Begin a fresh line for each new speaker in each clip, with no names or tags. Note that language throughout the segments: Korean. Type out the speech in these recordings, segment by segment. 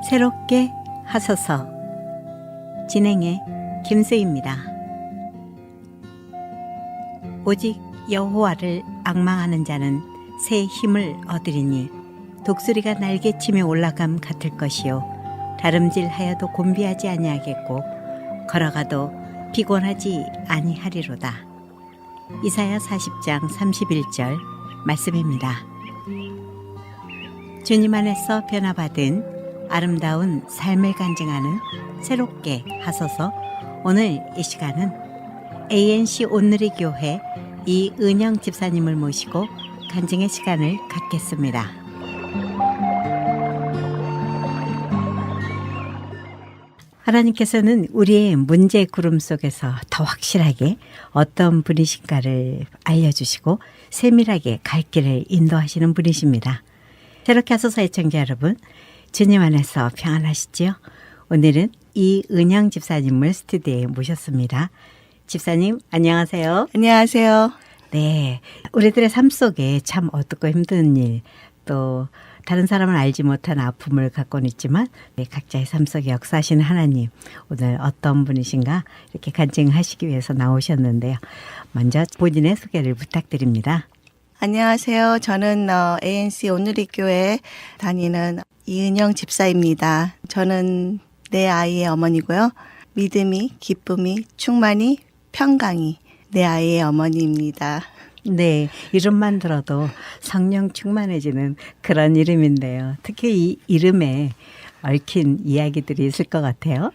새롭게 하소서. 진행의 김수희입니다. 오직 여호와를 앙망하는 자는 새 힘을 얻으리니 독수리가 날개치며 올라감 같을 것이요 다름질하여도 곤비하지 아니하겠고 걸어가도 피곤하지 아니하리로다. 이사야 40장 31절 말씀입니다. 주님 안에서 변화받은 아름다운 삶을 간증하는 새롭게 하소서. 오늘 이 시간은 ANC 온누리 교회 이은영 집사님을 모시고 간증의 시간을 갖겠습니다. 하나님께서는 우리의 문제 구름 속에서 더 확실하게 어떤 분이신가를 알려주시고 세밀하게 갈 길을 인도하시는 분이십니다. 새롭게 하소서 애청자 여러분, 주님 안에서 평안하시지요? 오늘은 이은영 집사님을 스튜디오에 모셨습니다. 집사님 안녕하세요.
안녕하세요.
네, 우리들의 삶 속에 참 어둡고 힘든 일, 또 다른 사람은 알지 못한 아픔을 갖고는 있지만 각자의 삶 속에 역사하시는 하나님, 오늘 어떤 분이신가 이렇게 간증하시기 위해서 나오셨는데요. 먼저 본인의 소개를 부탁드립니다.
안녕하세요. 저는 ANC 온누리 교회 다니는 이은영 집사입니다. 저는 내 아이의 어머니고요. 믿음이, 기쁨이, 충만이, 평강이 내 아이의 어머니입니다.
네, 이름만 들어도 성령 충만해지는 그런 이름인데요. 특히 이 이름에 얽힌 이야기들이 있을 것 같아요.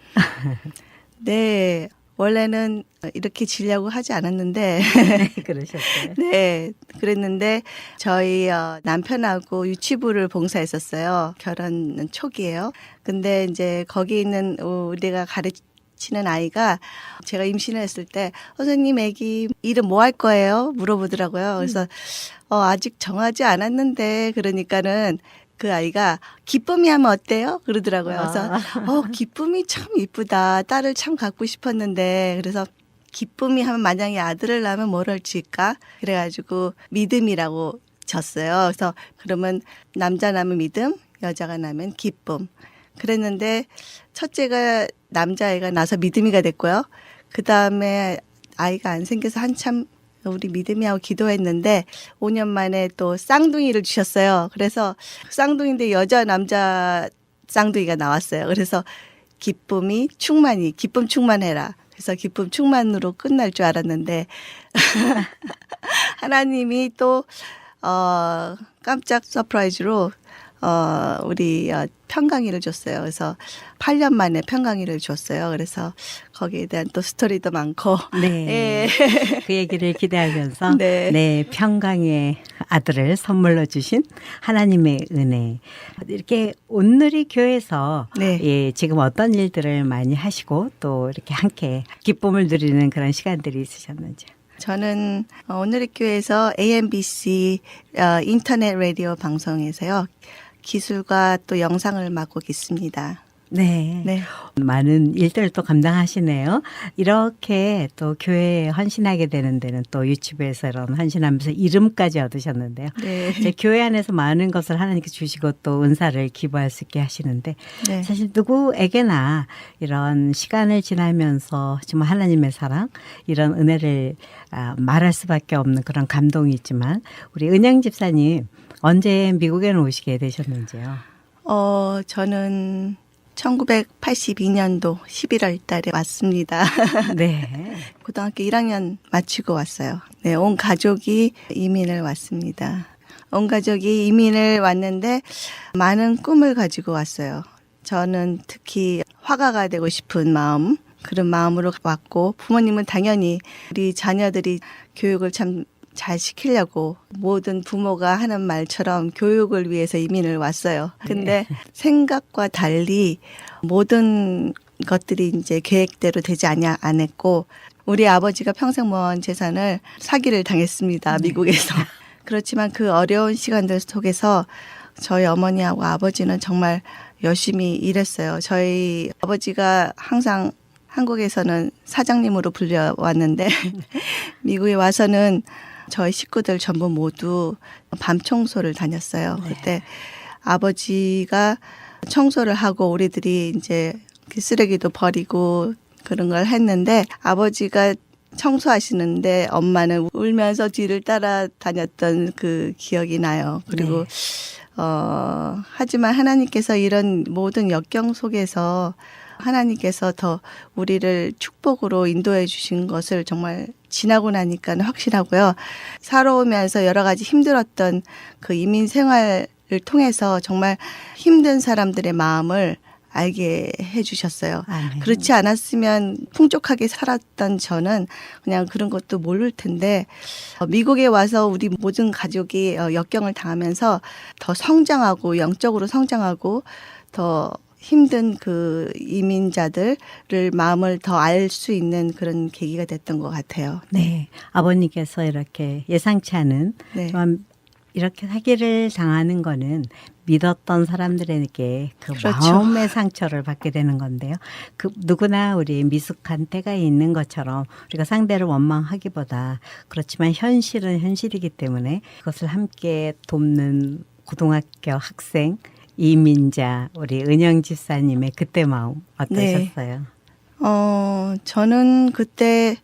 네, 원래는 이렇게 지려고 하지 않았는데
네, 그러셨어요.
네, 그랬는데 저희 남편하고 유치부를 봉사했었어요. 결혼 초기에요. 근데 이제 거기 있는 우리가 가르치는 아이가 제가 임신을 했을 때 선생님 애기 이름 뭐 할 거예요? 물어보더라고요. 그래서 아직 정하지 않았는데 그러니까는 그 아이가 기쁨이 하면 어때요? 그러더라고요. 그래서 기쁨이 참 이쁘다. 딸을 참 갖고 싶었는데 그래서 기쁨이 하면 만약에 아들을 낳으면 뭐를 지을까? 그래가지고 믿음이라고 졌어요. 그래서 그러면 남자 낳으면 믿음, 여자가 낳으면 기쁨. 그랬는데 첫째가 남자애가 나서 믿음이가 됐고요. 그 다음에 아이가 안 생겨서 한참 우리 믿음이하고 기도했는데 5년 만에 또 쌍둥이를 주셨어요. 그래서 쌍둥이인데 여자 남자 쌍둥이가 나왔어요. 그래서 기쁨이 충만이, 기쁨 충만해라. 그래서 기쁨 충만으로 끝날 줄 알았는데 하나님이 또 깜짝 서프라이즈로 우리 평강이를 줬어요. 그래서 8년 만에 평강이를 줬어요. 그래서 거기에 대한 또 스토리도 많고.
네. 그 얘기를 기대하면서
네.
평강의 아들을 선물로 주신 하나님의 은혜. 이렇게 온누리 교회에서
네.
지금 어떤 일들을 많이 하시고 또 이렇게 함께 기쁨을 누리는 그런 시간들이 있으셨는지.
저는 온누리 교회에서 AMBC 인터넷 라디오 방송에서요. 기술과 또 영상을 맡고 있습니다.
네.
네.
많은 일들을 또 감당하시네요. 이렇게 또 교회에 헌신하게 되는 데는 또 유튜브에서 이런 헌신하면서 이름까지 얻으셨는데요.
네.
이제 교회 안에서 많은 것을 하나님께 주시고 또 은사를 기부할 수 있게 하시는데
네.
사실 누구에게나 이런 시간을 지나면서 정말 하나님의 사랑, 이런 은혜를 말할 수밖에 없는 그런 감동이 있지만 우리 은영 집사님 언제 미국에는 오시게 되셨는지요?
저는 1982년도 11월 달에 왔습니다.
네.
고등학교 1학년 마치고 왔어요. 네, 온 가족이 이민을 왔습니다. 온 가족이 이민을 왔는데 많은 꿈을 가지고 왔어요. 저는 특히 화가가 되고 싶은 마음, 그런 마음으로 왔고 부모님은 당연히 우리 자녀들이 교육을 참 잘 시키려고 모든 부모가 하는 말처럼 교육을 위해서 이민을 왔어요. 근데 생각과 달리 모든 것들이 이제 계획대로 되지 않았고 우리 아버지가 평생 모아온 재산을 사기를 당했습니다. 미국에서. 그렇지만 그 어려운 시간들 속에서 저희 어머니하고 아버지는 정말 열심히 일했어요. 저희 아버지가 항상 한국에서는 사장님으로 불려왔는데 미국에 와서는 저희 식구들 전부 모두 밤 청소를 다녔어요. 그때 아버지가 청소를 하고 우리들이 이제 쓰레기도 버리고 그런 걸 했는데 아버지가 청소하시는데 엄마는 울면서 뒤를 따라다녔던 그 기억이 나요. 그리고 하지만 하나님께서 이런 모든 역경 속에서 하나님께서 더 우리를 축복으로 인도해 주신 것을 정말 지나고 나니까 확실하고요. 살아오면서 여러 가지 힘들었던 그 이민 생활을 통해서 정말 힘든 사람들의 마음을 알게 해주셨어요.
아멘.
그렇지 않았으면 풍족하게 살았던 저는 그냥 그런 것도 모를 텐데 미국에 와서 우리 모든 가족이 역경을 당하면서 더 성장하고 영적으로 성장하고 더 힘든 그 이민자들을 마음을 더 알 수 있는 그런 계기가 됐던 것 같아요.
네. 아버님께서 이렇게 예상치 않은
네.
좀 이렇게 사기를 당하는 거는 믿었던 사람들에게 그
그렇죠.
마음의 상처를 받게 되는 건데요. 그 누구나 우리 미숙한 때가 있는 것처럼 우리가 상대를 원망하기보다 그렇지만 현실은 현실이기 때문에 그것을 함께 돕는 고등학교 학생 이민자 우리 은영 집사님의 그때 마음 어떠셨어요?
저는 그때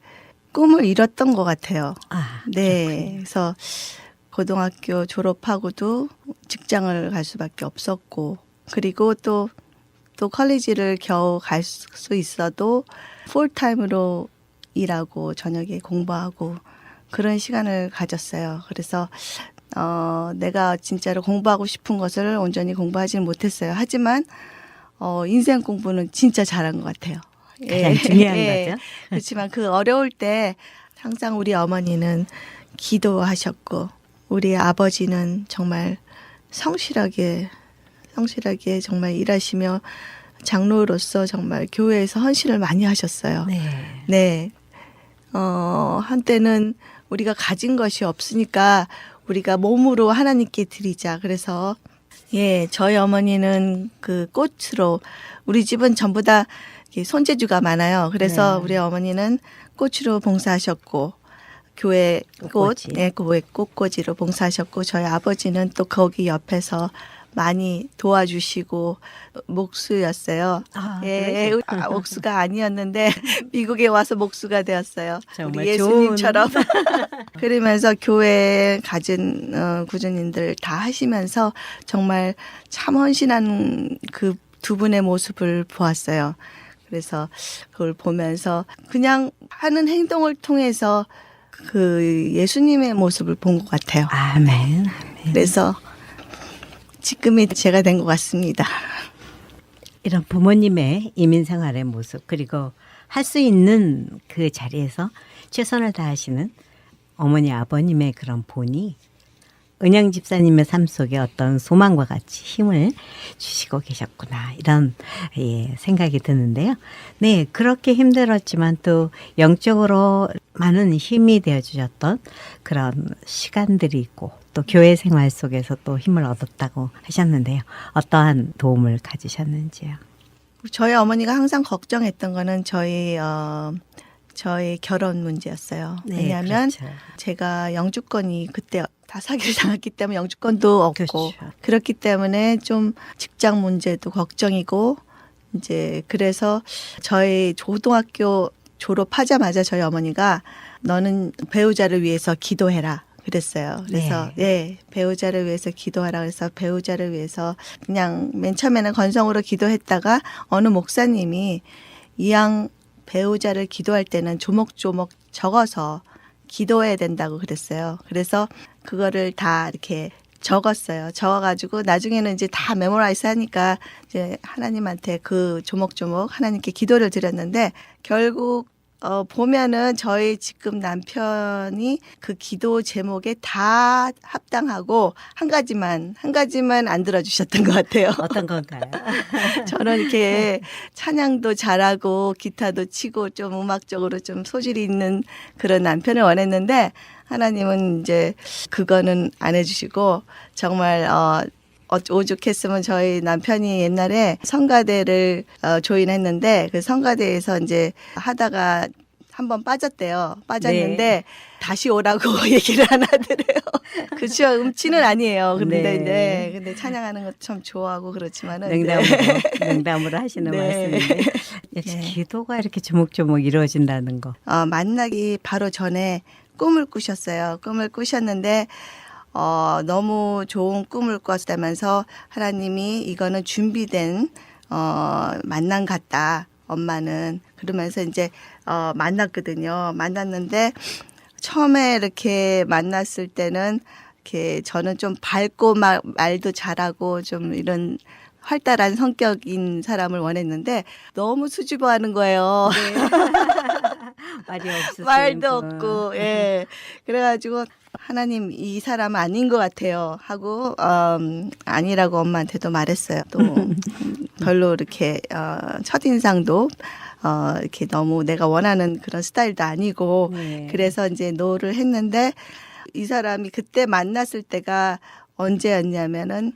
꿈을 잃었던 것 같아요.
아,
네.
그렇군요.
그래서 고등학교 졸업하고도 직장을 갈 수밖에 없었고, 그리고 또 컬리지를 겨우 갈 수 있어도 풀타임으로 일하고 저녁에 공부하고 그런 시간을 가졌어요. 그래서 내가 진짜로 공부하고 싶은 것을 온전히 공부하지는 못했어요. 하지만 인생 공부는 진짜 잘한 것 같아요.
가장 중요한 거죠.
그렇지만 그 어려울 때 항상 우리 어머니는 기도하셨고 우리 아버지는 정말 성실하게 정말 일하시며 장로로서 정말 교회에서 헌신을 많이 하셨어요.
네.
네. 한때는 우리가 가진 것이 없으니까 우리가 몸으로 하나님께 드리자. 그래서 저희 어머니는 그 꽃으로 우리 집은 전부 다 손재주가 많아요. 그래서
네.
우리 어머니는 꽃으로 봉사하셨고 교회
꽃꽂이.
교회 꽃꽂이로 봉사하셨고 저희 아버지는 또 거기 옆에서 많이 도와주시고 목수였어요. 목수가 아니었는데 미국에 와서 목수가 되었어요.
정말
우리 예수님처럼. 그러면서 교회에 가진 구주님들 다 하시면서 정말 참 헌신한 그 두 분의 모습을 보았어요. 그래서 그걸 보면서 그냥 하는 행동을 통해서 그 예수님의 모습을 본 것 같아요.
아멘.
그래서 지금이 제가 된 것 같습니다.
이런 부모님의 이민 생활의 모습 그리고 할 수 있는 그 자리에서 최선을 다하시는 어머니 아버님의 그런 본이 은영 집사님의 삶 속에 어떤 소망과 같이 힘을 주시고 계셨구나 이런 생각이 드는데요. 네, 그렇게 힘들었지만 또 영적으로 많은 힘이 되어 주셨던 그런 시간들이 있고 또 교회 생활 속에서 또 힘을 얻었다고 하셨는데요. 어떠한 도움을 가지셨는지요?
저희 어머니가 항상 걱정했던 거는 저희 결혼 문제였어요.
네,
왜냐하면
그렇죠.
제가 영주권이 그때 다 사기를 당했기 때문에 영주권도 없고
그렇죠.
그렇기 때문에 좀 직장 문제도 걱정이고 이제 그래서 저희 고등학교 졸업하자마자 저희 어머니가 너는 배우자를 위해서 기도해라. 그랬어요. 그래서 배우자를 위해서 기도하라 그래서 배우자를 위해서 그냥 맨 처음에는 건성으로 기도했다가 어느 목사님이 이왕 배우자를 기도할 때는 조목조목 적어서 기도해야 된다고 그랬어요. 그래서 그거를 다 이렇게 적었어요. 적어가지고 나중에는 이제 다 메모라이즈 하니까 이제 하나님한테 그 조목조목 하나님께 기도를 드렸는데 결국 보면은 저희 지금 남편이 그 기도 제목에 다 합당하고 한 가지만 안 들어주셨던 것 같아요.
어떤 건가요?
저는 이렇게 찬양도 잘하고 기타도 치고 좀 음악적으로 좀 소질이 있는 그런 남편을 원했는데 하나님은 이제 그거는 안 해주시고 정말 오죽했으면 저희 남편이 옛날에 성가대를 조인했는데 그 성가대에서 이제 하다가 한번 빠졌대요. 빠졌는데
네.
다시 오라고 얘기를 안 하더래요. 그렇죠. 음치는 아니에요. 근데
네.
네. 근데 찬양하는 것 참 좋아하고 그렇지만은
농담으로 하시는
네.
말씀인데 역시
네.
기도가 이렇게 조목조목 이루어진다는 거.
만나기 바로 전에 꿈을 꾸셨어요. 꿈을 꾸셨는데 너무 좋은 꿈을 꿨다면서 하나님이 이거는 준비된 만남 같다. 엄마는 그러면서 이제 만났거든요. 만났는데 처음에 이렇게 만났을 때는 이렇게 저는 좀 밝고 말도 잘하고 좀 이런 활달한 성격인 사람을 원했는데 너무 수줍어하는 거예요.
말이 없으세요.
말도 없고, 예. 그래가지고 하나님 이 사람 아닌 것 같아요 하고 아니라고 엄마한테도 말했어요. 또 별로 이렇게 첫인상도 이렇게 너무 내가 원하는 그런 스타일도 아니고
네.
그래서 이제 노를 했는데 이 사람이 그때 만났을 때가 언제였냐면은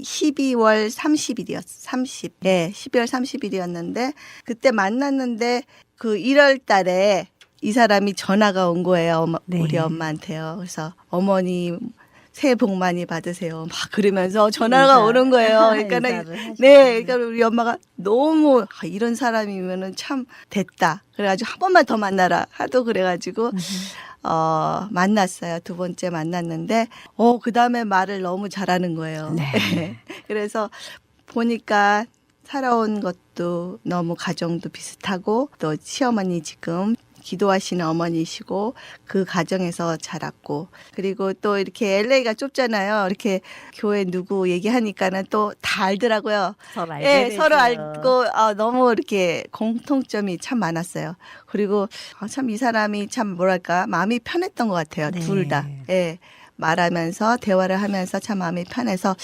12월 30일이었어. 30. 예, 12월 30일이었는데 그때 만났는데 그 1월 달에 이 사람이 전화가 온 거예요.
네.
우리 엄마한테요. 그래서 어머니 새해 복 많이 받으세요. 막 그러면서 전화가 오는 거예요. 그러니까는 네, 그러니까 우리 엄마가 너무 이런 사람이면은 참 됐다. 그래가지고 한 번만 더 만나라 하도 그래가지고 만났어요. 두 번째 만났는데 그 다음에 말을 너무 잘하는 거예요.
네.
그래서 보니까 살아온 것도 너무 가정도 비슷하고 또 시어머니 지금 기도하시는 어머니시고 그 가정에서 자랐고 그리고 또 이렇게 LA가 좁잖아요. 이렇게 교회 누구 얘기하니까는 또 다 알더라고요.
서로 알게
예,
되죠.
서로 알고 너무 이렇게 공통점이 참 많았어요. 그리고 참 이 사람이 참 뭐랄까 마음이 편했던 것 같아요.
네.
둘 다. 예. 말하면서 대화를 하면서 참 마음이 편해서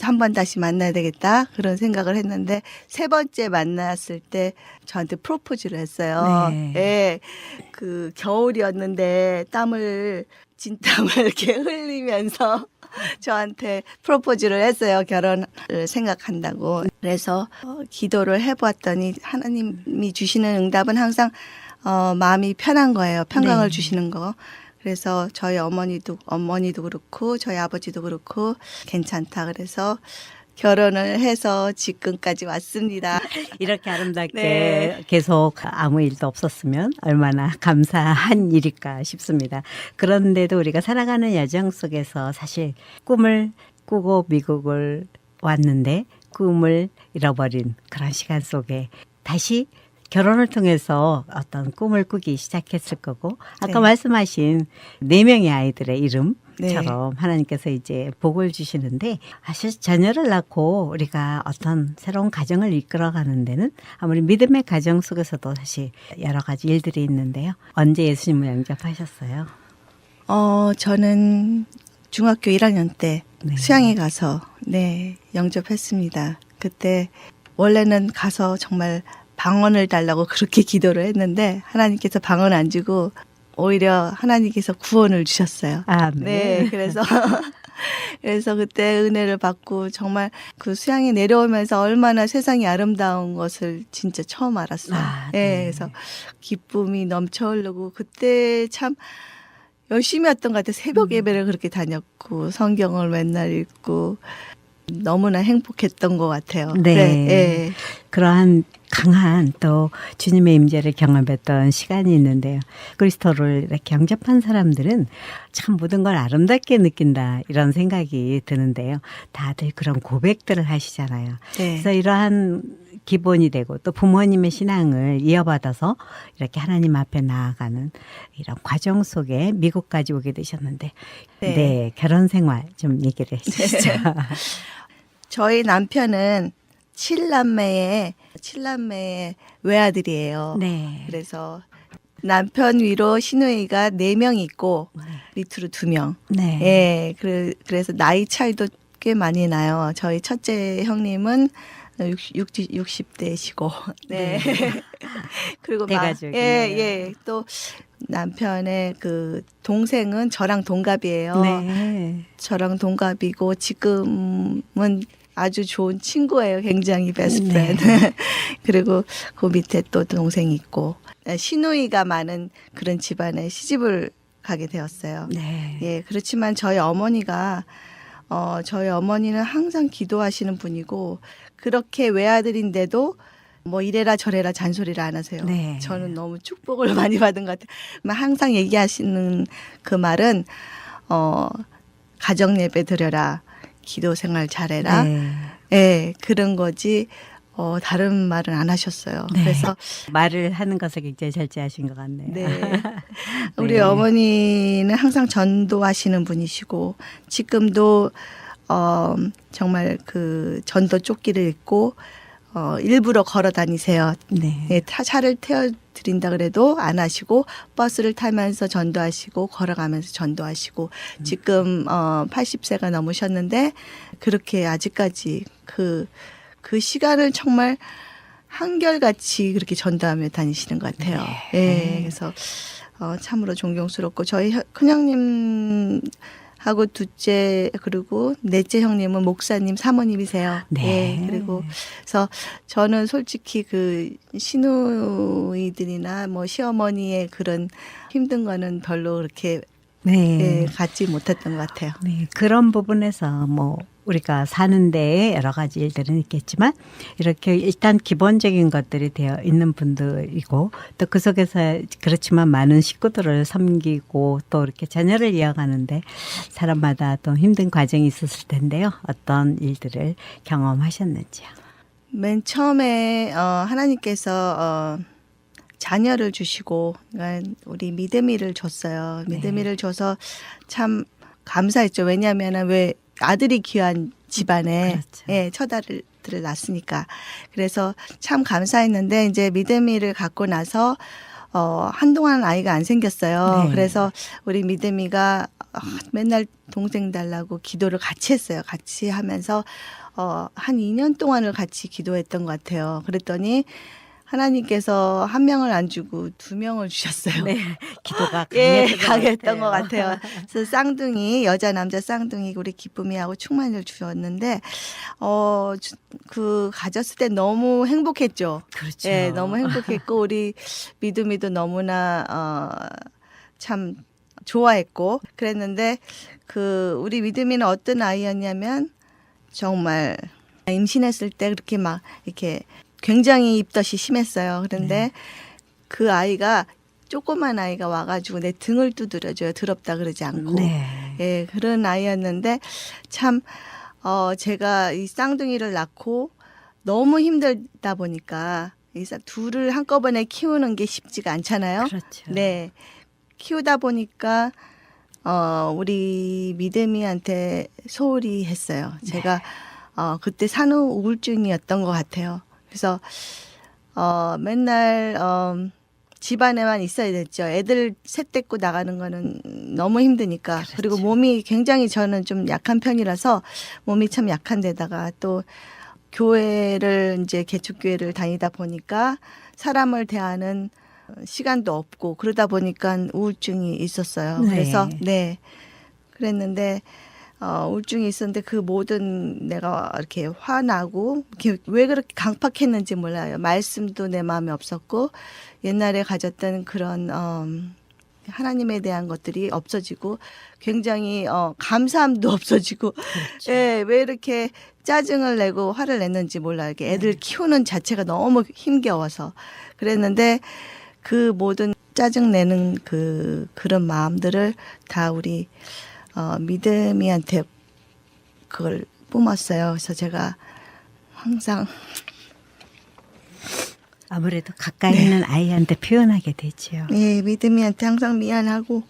한 번 다시 만나야 되겠다 그런 생각을 했는데 세 번째 만났을 때 저한테 프로포즈를 했어요.
네.
예, 그 겨울이었는데 진땀을 이렇게 흘리면서 저한테 프로포즈를 했어요. 결혼을 생각한다고. 그래서 기도를 해보았더니 하나님이 주시는 응답은 항상 마음이 편한 거예요. 평강을
네.
주시는 거. 그래서 저희 어머니도 그렇고 저희 아버지도 그렇고 괜찮다 그래서 결혼을 해서 지금까지 왔습니다.
이렇게 아름답게
네.
계속 아무 일도 없었으면 얼마나 감사한 일일까 싶습니다. 그런데도 우리가 살아가는 여정 속에서 사실 꿈을 꾸고 미국을 왔는데 꿈을 잃어버린 그런 시간 속에 다시 결혼을 통해서 어떤 꿈을 꾸기 시작했을 거고 아까
네.
말씀하신 4명의 아이들의 이름처럼
네.
하나님께서 이제 복을 주시는데 사실 자녀를 낳고 우리가 어떤 새로운 가정을 이끌어가는 데는 아무리 믿음의 가정 속에서도 사실 여러 가지 일들이 있는데요. 언제 예수님을 영접하셨어요?
저는 중학교 1학년 때
네.
수양에 가서 영접했습니다. 그때 원래는 가서 정말 방언을 달라고 그렇게 기도를 했는데 하나님께서 방언 안 주고 오히려 하나님께서 구원을 주셨어요.
아, 네.
네, 그래서 그때 은혜를 받고 정말 그 수양에 내려오면서 얼마나 세상이 아름다운 것을 진짜 처음 알았어요.
아,
네.
네.
그래서 기쁨이 넘쳐 흐르고 그때 참 열심히 했던 것 같아요. 새벽 예배를 그렇게 다녔고 성경을 맨날 읽고 너무나 행복했던 것 같아요.
네.
네.
그러한 강한 또 주님의 임재를 경험했던 시간이 있는데요. 그리스도를 이렇게 영접한 사람들은 참 모든 걸 아름답게 느낀다 이런 생각이 드는데요. 다들 그런 고백들을 하시잖아요.
네.
그래서 이러한 기본이 되고 또 부모님의 신앙을 이어받아서 이렇게 하나님 앞에 나아가는 이런 과정 속에 미국까지 오게 되셨는데 네, 결혼 생활 좀 얘기를 해주시죠.
저희 남편은 7남매의 외아들이에요.
네.
그래서 남편 위로 시누이가 4명 있고 밑으로 2명.
네.
예, 그래서 나이 차이도 꽤 많이 나요. 저희 첫째 형님은 60대시고. 네. 그리고
대가족이네요.
또 남편의 그 동생은 저랑 동갑이에요.
네.
저랑 동갑이고 지금은 아주 좋은 친구예요. 굉장히 베스트
네.
프렌드. 그리고 그 밑에 또 동생이 있고 시누이가 많은 그런 집안에 시집을 가게 되었어요.
네.
예, 그렇지만 저희 어머니는 항상 기도하시는 분이고 그렇게 외아들인데도 뭐 이래라 저래라 잔소리를 안 하세요.
네.
저는 너무 축복을 많이 받은 것 같아요. 항상 얘기하시는 그 말은 가정 예배 드려라, 기도 생활 잘해라.
네.
예, 그런 거지. 다른 말은 안 하셨어요.
네.
그래서
말을 하는 것을 굉장히 절제하신 것 같네요.
네. 우리
네.
어머니는 항상 전도하시는 분이시고 지금도 정말 그 전도 조끼를 입고 일부러 걸어 다니세요.
네.
네, 차를 태워드린다 그래도 안 하시고 버스를 타면서 전도하시고 걸어가면서 전도하시고 지금 80세가 넘으셨는데 그렇게 아직까지 그 시간을 정말 한결같이 그렇게 전도하며 다니시는 것 같아요. 예, 그래서 참으로 존경스럽고 저희 큰형님 하고 둘째 그리고 넷째 형님은 목사님 사모님이세요.
네.
예, 그리고 그래서 저는 솔직히 그 시누이들이나 뭐 시어머니의 그런 힘든 거는 별로 그렇게
네.
예, 갖지 못했던 것 같아요.
네, 그런 부분에서 뭐 우리가 사는 데에 여러 가지 일들은 있겠지만 이렇게 일단 기본적인 것들이 되어 있는 분들이고 또 그 속에서 그렇지만 많은 식구들을 섬기고 또 이렇게 자녀를 이어가는데 사람마다 또 힘든 과정이 있었을 텐데요. 어떤 일들을 경험하셨는지요?
맨 처음에 하나님께서 자녀를 주시고 그러니까 우리 믿음이를 줬어요. 믿음이를 줘서 참 감사했죠. 왜냐하면 왜 아들이 귀한 집안에
그렇죠.
예, 첫 아들을 낳았으니까. 그래서 참 감사했는데 이제 믿음이를 갖고 나서 한동안 아이가 안 생겼어요.
네.
그래서 우리 믿음이가 맨날 동생 달라고 기도를 같이 했어요. 같이 하면서 한 2년 동안을 같이 기도했던 것 같아요. 그랬더니 하나님께서 한 명을 안 주고 2명을 주셨어요.
네, 기도가
예,
강했던,
강했던 것 같아요. 그래서 쌍둥이, 여자, 남자 쌍둥이 우리 기쁨이하고 충만을 주셨는데, 그 가졌을 때 너무 행복했죠.
그렇죠.
예, 너무 행복했고, 우리 믿음이도 너무나, 참 좋아했고, 그랬는데, 우리 믿음이는 어떤 아이였냐면, 정말 임신했을 때 그렇게 막, 이렇게 굉장히 입덧이 심했어요. 그런데 그 아이가 조그만 아이가 와가지고 내 등을 두드려줘요. 더럽다 그러지 않고.
네.
예, 그런 아이였는데 참, 제가 이 쌍둥이를 낳고 너무 힘들다 보니까 둘을 한꺼번에 키우는 게 쉽지가 않잖아요.
그렇죠.
네. 키우다 보니까, 우리 믿음이한테 소홀히 했어요. 제가, 그때 산후 우울증이었던 것 같아요. 그래서 맨날 집안에만 있어야 됐죠. 애들 셋 데리고 나가는 거는 너무 힘드니까.
그렇죠.
그리고 몸이 굉장히 저는 좀 약한 편이라서 몸이 참 약한 데다가 또 교회를 이제 개척교회를 다니다 보니까 사람을 대하는 시간도 없고 그러다 보니까 우울증이 있었어요.
네.
그래서 네. 그랬는데 우울증이 있었는데 그 모든 내가 이렇게 화나고 이렇게 왜 그렇게 강팍했는지 몰라요. 말씀도 내 마음에 없었고 옛날에 가졌던 그런 하나님에 대한 것들이 없어지고 굉장히 감사함도 없어지고
그렇죠.
예, 왜 이렇게 짜증을 내고 화를 냈는지 몰라요. 이렇게 애들 키우는 자체가 너무 힘겨워서 그랬는데 그 모든 짜증 내는 그런 마음들을 다 우리 믿음이한테 그걸 뿜었어요. 그래서 제가 항상
아무래도 가까이 있는 아이한테 표현하게 되죠.
예, 믿음이한테 항상 미안하고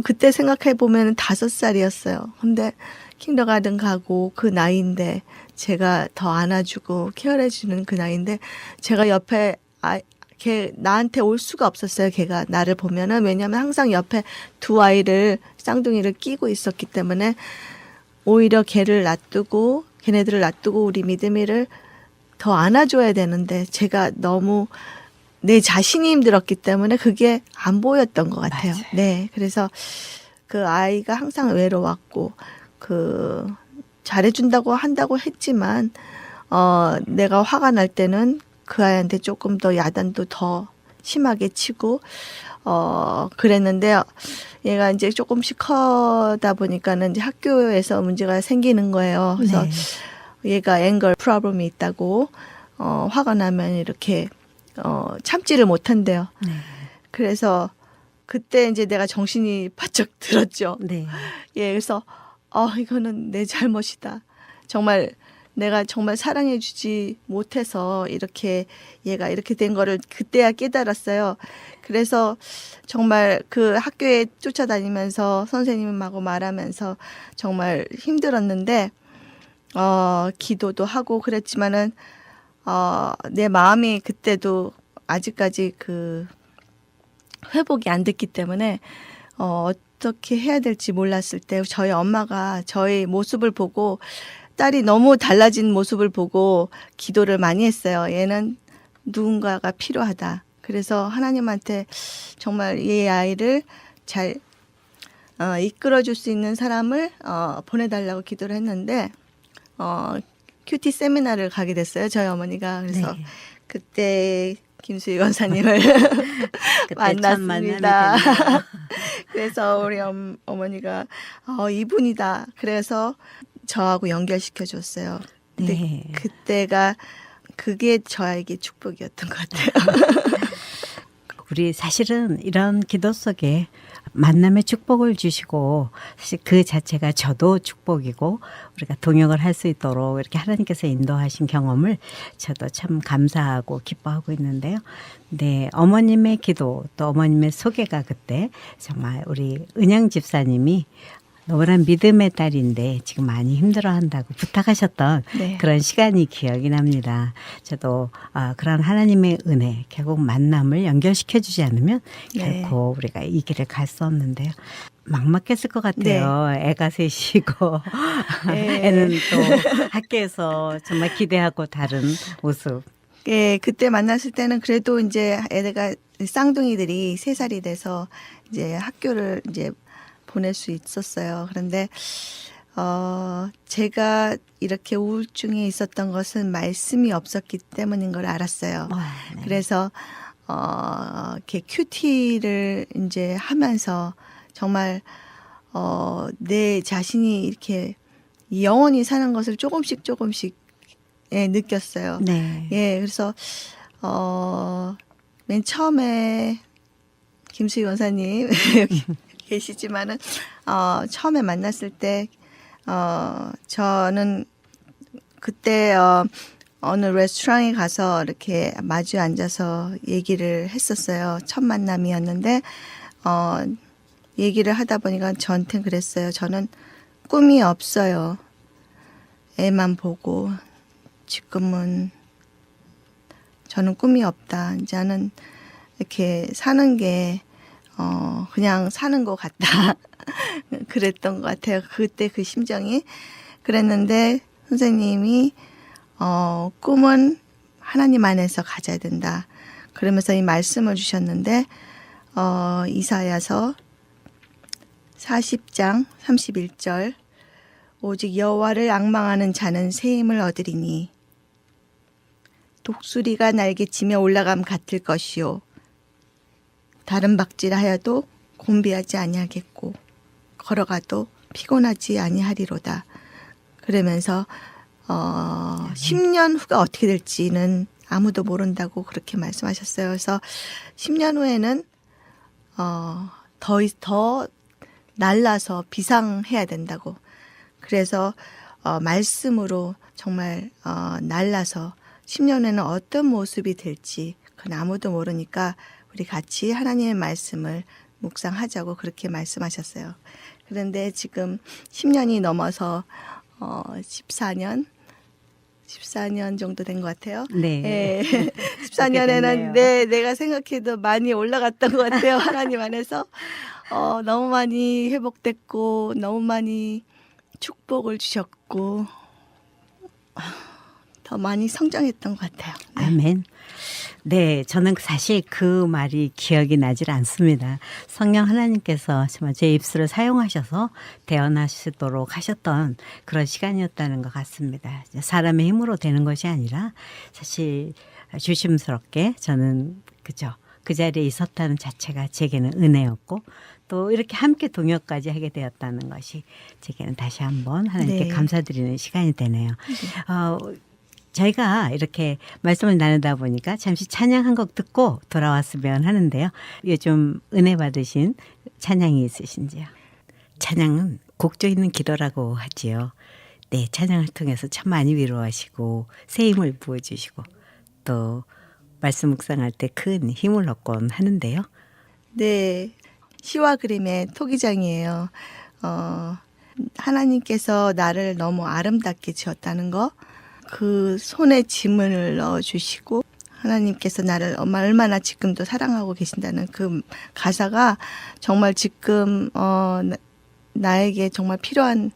그때 생각해 보면 5살이었어요. 근데 kindergarten 가고 그 나이인데 제가 더 안아주고 케어해 주는 그 나이인데 제가 옆에 걔 나한테 올 수가 없었어요. 걔가 나를 보면은 왜냐하면 항상 옆에 두 아이를 쌍둥이를 끼고 있었기 때문에 오히려 걔네들을 놔두고 우리 믿음이를 더 안아줘야 되는데 제가 너무 내 자신이 힘들었기 때문에 그게 안 보였던 것 같아요.
맞아요.
네, 그래서 그 아이가 항상 외로웠고 잘해준다고 한다고 했지만 내가 화가 날 때는 그 아이한테 조금 더 야단도 더 심하게 치고 그랬는데 얘가 이제 조금씩 커다 보니까는 이제 학교에서 문제가 생기는 거예요. 그래서 얘가 앵걸 프로블럼이 있다고 화가 나면 이렇게 참지를 못한대요.
네.
그래서 그때 이제 내가 정신이 바짝 들었죠.
네.
예, 그래서 이거는 내 잘못이다. 정말 내가 정말 사랑해주지 못해서 이렇게 얘가 이렇게 된 거를 그때야 깨달았어요. 그래서 정말 그 학교에 쫓아다니면서 선생님하고 말하면서 정말 힘들었는데 기도도 하고 그랬지만은 내 마음이 그때도 아직까지 그 회복이 안 됐기 때문에 어떻게 해야 될지 몰랐을 때 저희 엄마가 저희 모습을 보고 딸이 너무 달라진 모습을 보고 기도를 많이 했어요. 얘는 누군가가 필요하다. 그래서 하나님한테 정말 이 아이를 잘 이끌어줄 수 있는 사람을 보내달라고 기도를 했는데 큐티 세미나를 가게 됐어요. 저희 어머니가. 그래서
네.
그때 김수희 권사님을
그때
만났습니다. 그래서 우리 어머니가 이분이다. 그래서 저하고 연결시켜 줬어요. 근데
네.
그때가 그게 저에게 축복이었던 것 같아요.
우리 사실은 이런 기도 속에 만남의 축복을 주시고 사실 그 자체가 저도 축복이고 우리가 동역을 할 수 있도록 이렇게 하나님께서 인도하신 경험을 저도 참 감사하고 기뻐하고 있는데요. 네, 어머님의 기도 또 어머님의 소개가 그때 정말 우리 은영 집사님이 너무나 믿음의 딸인데 지금 많이 힘들어한다고 부탁하셨던
네.
그런 시간이 기억이 납니다. 저도 그런 하나님의 은혜 결국 만남을 연결시켜 주지 않으면
네.
결코 우리가 이 길을 갈 수 없는데요. 막막했을 것 같아요. 애가 셋이고
네.
애는 또 학교에서 정말 기대하고 다른 모습.
예, 그때 만났을 때는 그래도 이제 애가 쌍둥이들이 3살이 돼서 이제 학교를 이제 보낼 수 있었어요. 그런데 제가 이렇게 우울증에 있었던 것은 말씀이 없었기 때문인 걸 알았어요.
네.
그래서 이렇게 큐티를 이제 하면서 정말 내 자신이 이렇게 영원히 사는 것을 조금씩 느꼈어요.
네.
예, 그래서 맨 처음에 김수희 원사님 여기 계시지만은 처음에 만났을 때 저는 그때 어느 레스토랑에 가서 이렇게 마주 앉아서 얘기를 했었어요. 첫 만남이었는데 얘기를 하다 보니까 저한테 그랬어요. 저는 꿈이 없어요. 애만 보고 지금은 저는 꿈이 없다. 이제는 이렇게 사는 게 그냥 사는 것 같다. 그랬던 것 같아요. 그때 그 심정이. 그랬는데 선생님이 꿈은 하나님 안에서 가져야 된다. 그러면서 이 말씀을 주셨는데 이사야서 40장 31절 오직 여호와를 앙망하는 자는 새 힘을 얻으리니 독수리가 날개치며 올라감 같을 것이요 다른 박질하여도 곤비하지 아니하겠고 걸어가도 피곤하지 아니하리로다. 그러면서 10년 후가 어떻게 될지는 아무도 모른다고 그렇게 말씀하셨어요. 그래서 10년 후에는 더 날라서 비상해야 된다고. 그래서 말씀으로 정말 날라서 10년에는 어떤 모습이 될지 그건 아무도 모르니까 우리 같이 하나님의 말씀을 묵상하자고 그렇게 말씀하셨어요. 그런데 지금 10년이 넘어서 14년 정도 된 것 같아요.
네.
예. 14년에는 내가 생각해도 많이 올라갔던 것 같아요. 하나님 안에서 너무 많이 회복됐고 너무 많이 축복을 주셨고 더 많이 성장했던 것 같아요. 네.
아멘. 네, 저는 사실 그 말이 기억이 나질 않습니다. 성령 하나님께서 정말 제 입술을 사용하셔서 대언하시도록 하셨던 그런 시간이었다는 것 같습니다. 사람의 힘으로 되는 것이 아니라 사실 조심스럽게 저는 그죠. 그 자리에 있었다는 자체가 제게는 은혜였고 또 이렇게 함께 동역까지 하게 되었다는 것이 제게는 다시 한번 하나님께
네.
감사드리는 시간이 되네요. 저희가 이렇게 말씀을 나누다 보니까 잠시 찬양 한 곡 듣고 돌아왔으면 하는데요. 요즘 은혜 받으신 찬양이 있으신지요? 찬양은 곡조 있는 기도라고 하지요. 네, 찬양을 통해서 참 많이 위로하시고 새 힘을 부어주시고 또 말씀 묵상할 때 큰 힘을 얻곤 하는데요.
네, 시와 그림의 토기장이에요. 하나님께서 나를 너무 아름답게 지었다는 거, 그 손에 짐을 넣어주시고 하나님께서 나를 얼마나 지금도 사랑하고 계신다는 그 가사가 정말 지금 나에게 정말 필요한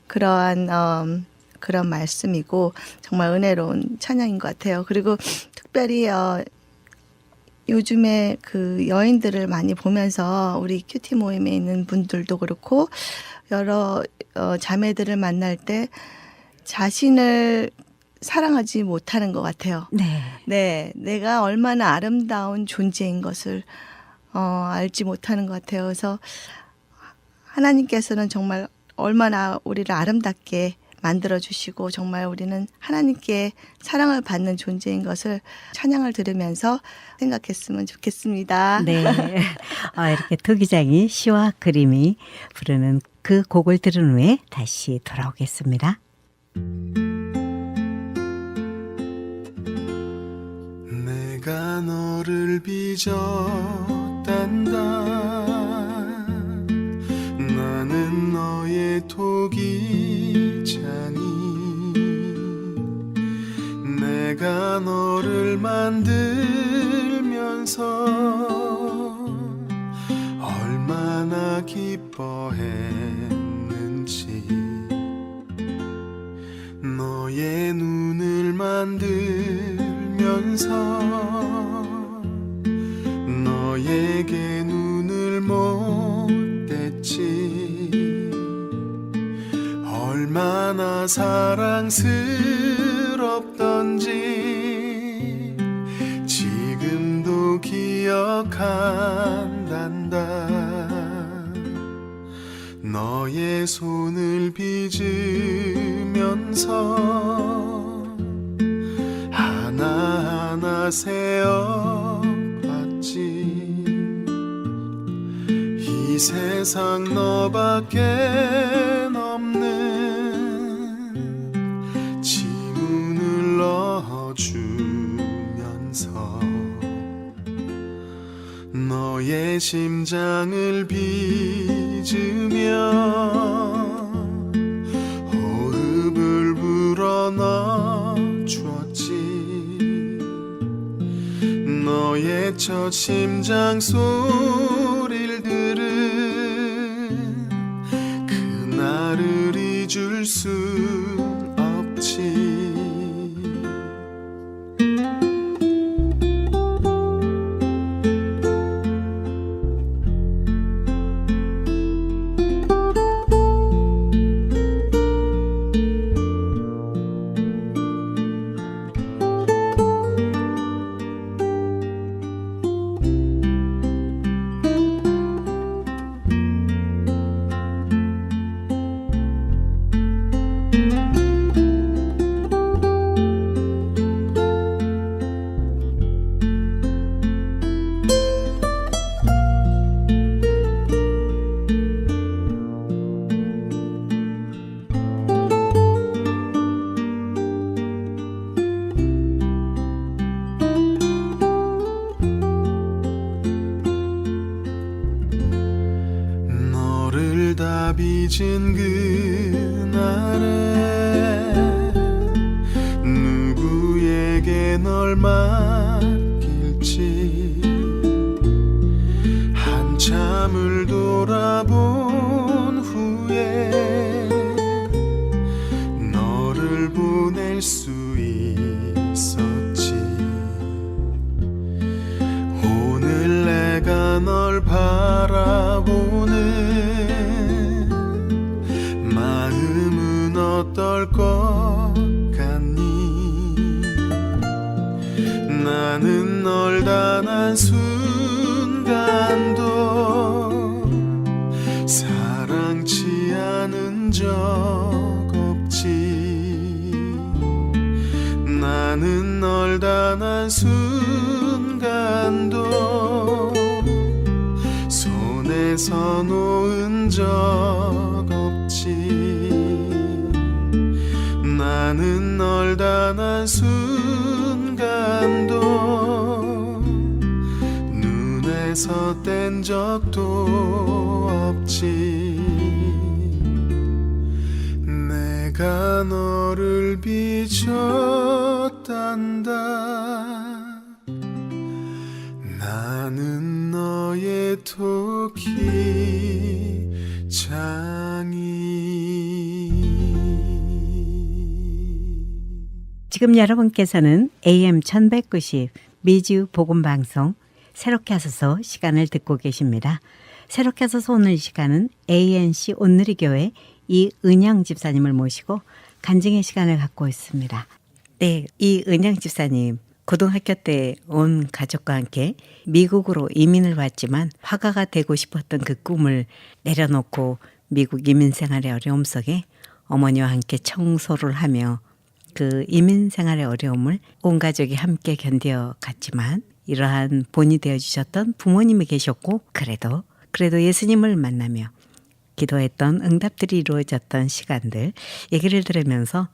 그러한 그런 말씀이고 정말 은혜로운 찬양인 것 같아요. 그리고 특별히 요즘에 그 여인들을 많이 보면서 우리 큐티 모임에 있는 분들도 그렇고 여러 자매들을 만날 때 자신을 사랑하지 못하는 것 같아요.
네.
네, 내가 얼마나 아름다운 존재인 것을 알지 못하는 것 같아요. 그래서 하나님께서는 정말 얼마나 우리를 아름답게 만들어주시고 정말 우리는 하나님께 사랑을 받는 존재인 것을 찬양을 들으면서 생각했으면 좋겠습니다.
네. 이렇게 토기장이 시와 그림이 부르는 그 곡을 들은 후에 다시 돌아오겠습니다.
내가 너를 빚었단다. 나는 너의 토기장이 내가 너를 만들면서 얼마나 기뻐했는지 너의 눈을 만들면서 너에게 눈을 못 댔지 얼마나 사랑스럽던지 지금도 기억한단다. 너의 손을 빚으면서 하나하나 세어봤지. 이 세상 너밖에 없는 지문을 넣어주면서 너의 심장을 빚으며 호흡을 불어넣어주었지. 너의 첫 심장 소리를 들은 그날을 잊을 수 없지. 너를 다 빚은 그날에 누구에게 널 맡길지 한참을 돌아본 후에 너를 보낼 수 있었지. 널 바라보네 마음은 어떨 것 같니 나는 널 단 한 순간도 사랑치 않은 적 없지 나는 널 단 한 순간도 손에서 놓은 적 없지 나는 널 단 한 순간도 눈에서 뗀 적도 없지 내가 너를 빚었단다 나는 너의 토끼장이
지금 여러분께서는 AM 1190 미주 복음방송 새롭게 하소서 시간을 듣고 계십니다. 새롭게 하소서 오늘 이 시간은 ANC 온누리교회 이은영 집사님을 모시고 간증의 시간을 갖고 있습니다. 네, 이은영 집사님 고등학교 때 온 가족과 함께 미국으로 이민을 왔지만 화가가 되고 싶었던 그 꿈을 내려놓고 미국 이민 생활의 어려움 속에 어머니와 함께 청소를 하며 그 이민 생활의 어려움을 온 가족이 함께 견뎌갔지만 이러한 본이 되어주셨던 부모님이 계셨고 그래도 예수님을 만나며 기도했던 응답들이 이루어졌던 시간들 얘기를 들으면서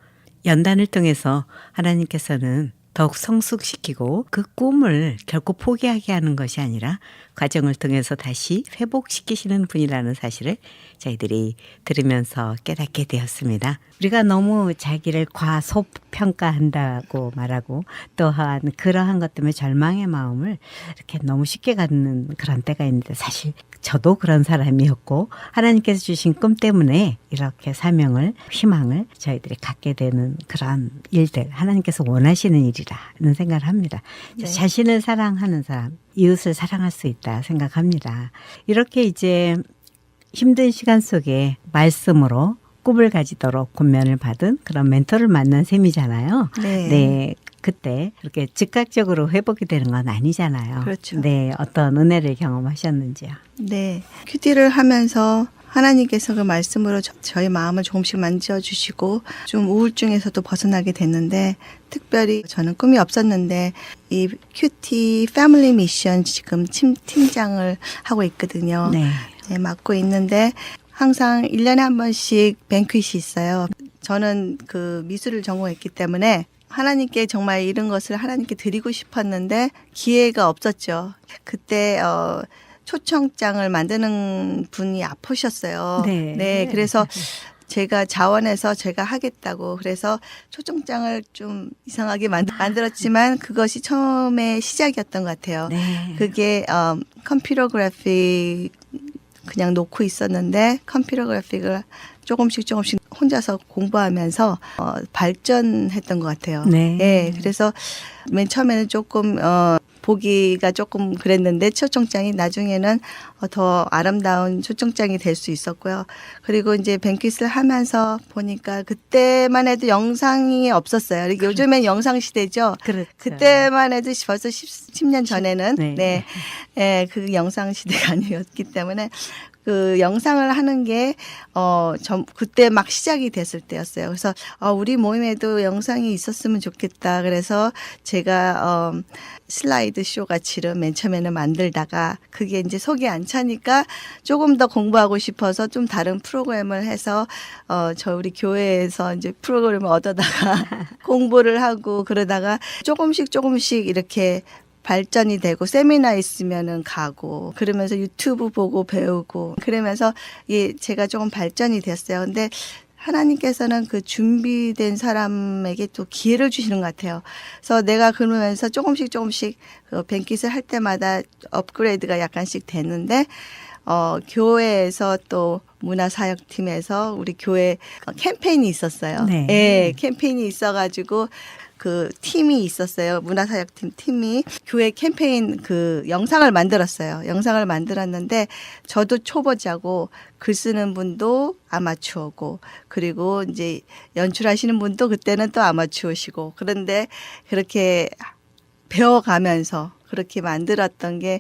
연단을 통해서 하나님께서는 더욱 성숙시키고 그 꿈을 결코 포기하게 하는 것이 아니라 과정을 통해서 다시 회복시키시는 분이라는 사실을 저희들이 들으면서 깨닫게 되었습니다. 우리가 너무 자기를 과소평가한다고 말하고 또한 그러한 것 때문에 절망의 마음을 이렇게 너무 쉽게 갖는 그런 때가 있는데 사실 저도 그런 사람이었고 하나님께서 주신 꿈 때문에 이렇게 사명을 희망을 저희들이 갖게 되는 그런 일들 하나님께서 원하시는 일이라는 생각을 합니다.
네.
자신을 사랑하는 사람 이웃을 사랑할 수 있다 생각합니다. 이렇게 이제 힘든 시간 속에 말씀으로 꿈을 가지도록 권면을 받은 그런 멘토를 만난 셈이잖아요.
네.
그때 그렇게 즉각적으로 회복이 되는 건 아니잖아요.
그렇죠.
네, 어떤 은혜를 경험하셨는지요?
네. 큐티를 하면서 하나님께서 그 말씀으로 저희 마음을 조금씩 만져주시고 좀 우울증에서도 벗어나게 됐는데 특별히 저는 꿈이 없었는데 이 큐티 패밀리 미션 지금 팀장을 하고 있거든요.
네.
네, 맡고 있는데 항상 1년에 한 번씩 뱅퀴시 있어요. 저는 그 미술을 전공했기 때문에 하나님께 정말 이런 것을 하나님께 드리고 싶었는데 기회가 없었죠. 그때 초청장을 만드는 분이 아프셨어요.
네.
그래서 제가 자원해서 제가 하겠다고 그래서 초청장을 좀 이상하게 만들었지만 그것이 처음에 시작이었던 것 같아요.
네.
그게 컴퓨터 그래픽 그냥 놓고 있었는데 컴퓨터 그래픽을 조금씩 혼자서 공부하면서 발전했던 것 같아요.
네.
그래서 맨 처음에는 조금 보기가 조금 그랬는데 초청장이 나중에는 더 아름다운 초청장이 될 수 있었고요. 그리고 이제 뱅킷을 하면서 보니까 그때만 해도 영상이 없었어요. 요즘엔 영상 시대죠.
그렇죠.
그때만 해도 벌써 10년 전에는
네.
그 영상 시대가 아니었기 때문에 그 영상을 하는 게 그때 막 시작이 됐을 때였어요. 그래서 우리 모임에도 영상이 있었으면 좋겠다. 그래서 제가 슬라이드 쇼 같이를 맨 처음에는 만들다가 그게 이제 속이 안 차니까 조금 더 공부하고 싶어서 좀 다른 프로그램을 해서 저 우리 교회에서 이제 프로그램을 얻어다가 공부를 하고 그러다가 조금씩 이렇게 발전이 되고 세미나 있으면은 가고 그러면서 유튜브 보고 배우고 그러면서 제가 조금 발전이 됐어요. 근데 하나님께서는 그 준비된 사람에게 또 기회를 주시는 것 같아요. 그래서 내가 그러면서 조금씩 그 뱅킷을 할 때마다 업그레이드가 약간씩 됐는데 교회에서 또 문화사역팀에서 우리 교회 캠페인이 있었어요.
네.
네, 캠페인이 있어가지고 그 팀이 있었어요. 문화사역팀 팀이 교회 캠페인 그 영상을 만들었어요. 영상을 만들었는데 저도 초보자고 글 쓰는 분도 아마추어고 그리고 이제 연출하시는 분도 그때는 또 아마추어시고 그런데 그렇게 배워가면서 그렇게 만들었던 게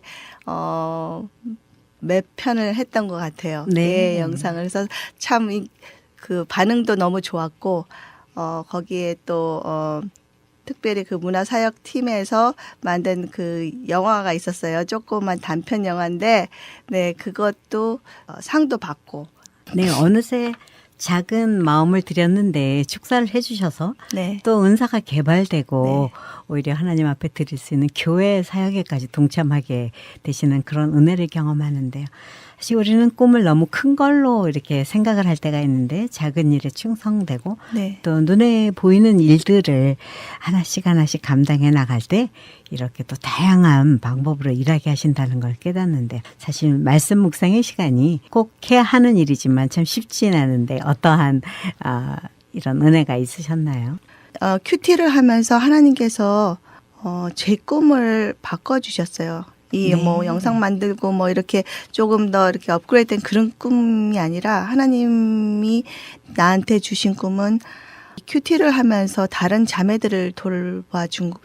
몇 편을 했던 것 같아요.
네.
예, 영상을. 그래서 참 그 반응도 너무 좋았고 거기에 또 특별히 그 문화사역 팀에서 만든 그 영화가 있었어요. 조그만 단편 영화인데 네, 그것도 상도 받고
네, 어느새 작은 마음을 드렸는데 축사를 해주셔서
네.
또 은사가 개발되고
네.
오히려 하나님 앞에 드릴 수 있는 교회 사역에까지 동참하게 되시는 그런 은혜를 경험하는데요. 사실 우리는 꿈을 너무 큰 걸로 이렇게 생각을 할 때가 있는데 작은 일에 충성되고
네.
또 눈에 보이는 일들을 하나씩 하나씩 감당해 나갈 때 이렇게 또 다양한 방법으로 일하게 하신다는 걸 깨닫는데 사실 말씀 묵상의 시간이 꼭 해야 하는 일이지만 참 쉽지는 않은데 어떠한 이런 은혜가 있으셨나요?
큐티를 하면서 하나님께서 제 꿈을 바꿔주셨어요. 이
네.
뭐 영상 만들고 뭐 이렇게 조금 더 이렇게 업그레이드된 그런 꿈이 아니라 하나님이 나한테 주신 꿈은 큐티를 하면서 다른 자매들을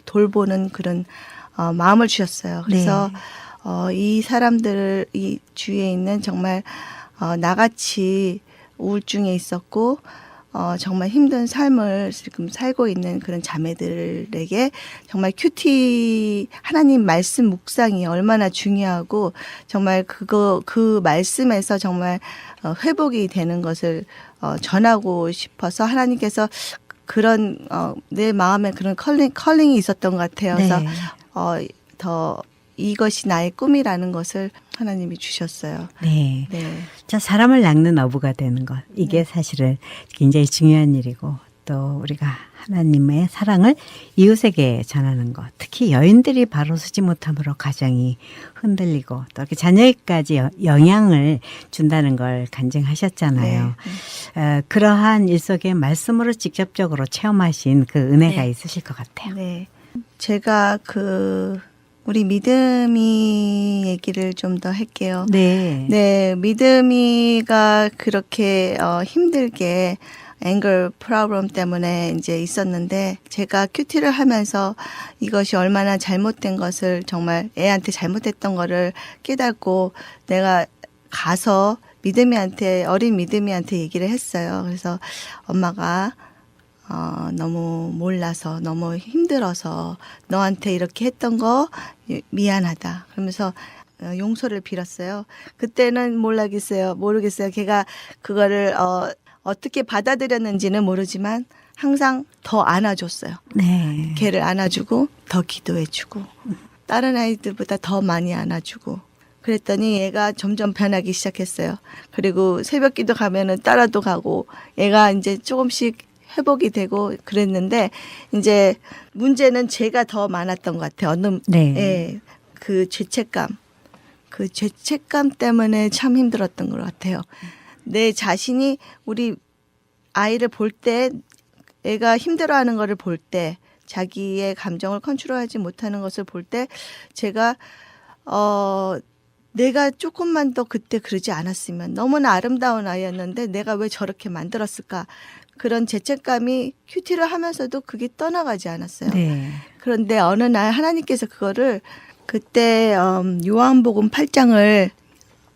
돌보는 그런 마음을 주셨어요. 그래서 이 사람들 이 주위에 있는 정말 나같이 우울증에 있었고 정말 힘든 삶을 지금 살고 있는 그런 자매들에게 정말 큐티 하나님 말씀 묵상이 얼마나 중요하고 정말 그 말씀에서 정말 회복이 되는 것을 전하고 싶어서 하나님께서 그런 내 마음에 그런 컬링이 있었던 것 같아요. 그래서
네.
더 이것이 나의 꿈이라는 것을 하나님이 주셨어요.
네.
네.
자, 사람을 낚는 어부가 되는 것. 이게 사실은 굉장히 중요한 일이고 또 우리가 하나님의 사랑을 이웃에게 전하는 것. 특히 여인들이 바로 서지 못함으로 가정이 흔들리고 또 이렇게 자녀에게까지 영향을 준다는 걸 간증하셨잖아요. 그러한 일 속에 말씀으로 직접적으로 체험하신 그 은혜가
네.
있으실 것 같아요.
네. 제가 우리 믿음이 얘기를 좀 더 할게요.
네.
네, 믿음이가 그렇게 힘들게 앵글 프로블럼 때문에 이제 있었는데 제가 큐티를 하면서 이것이 얼마나 잘못된 것을 정말 애한테 잘못했던 거를 깨닫고 내가 가서 어린 믿음이한테 얘기를 했어요. 그래서 엄마가 너무 몰라서 너무 힘들어서 너한테 이렇게 했던 거 미안하다. 그러면서 용서를 빌었어요. 그때는 모르겠어요. 걔가 그거를 어떻게 받아들였는지는 모르지만 항상 더 안아줬어요.
네.
걔를 안아주고 더 기도해주고 다른 아이들보다 더 많이 안아주고 그랬더니 얘가 점점 변하기 시작했어요. 그리고 새벽기도 가면은 따라도 가고 얘가 이제 조금씩 회복이 되고 그랬는데 이제 문제는 제가 더 많았던 것 같아요.
네.
예, 그 죄책감 때문에 참 힘들었던 것 같아요. 내 자신이 우리 아이를 볼 때 애가 힘들어하는 거를 볼 때 자기의 감정을 컨트롤하지 못하는 것을 볼 때 제가 내가 조금만 더 그때 그러지 않았으면 너무나 아름다운 아이였는데 내가 왜 저렇게 만들었을까 그런 죄책감이 큐티를 하면서도 그게 떠나가지 않았어요.
네.
그런데 어느 날 하나님께서 그거를 그때 요한복음 8장을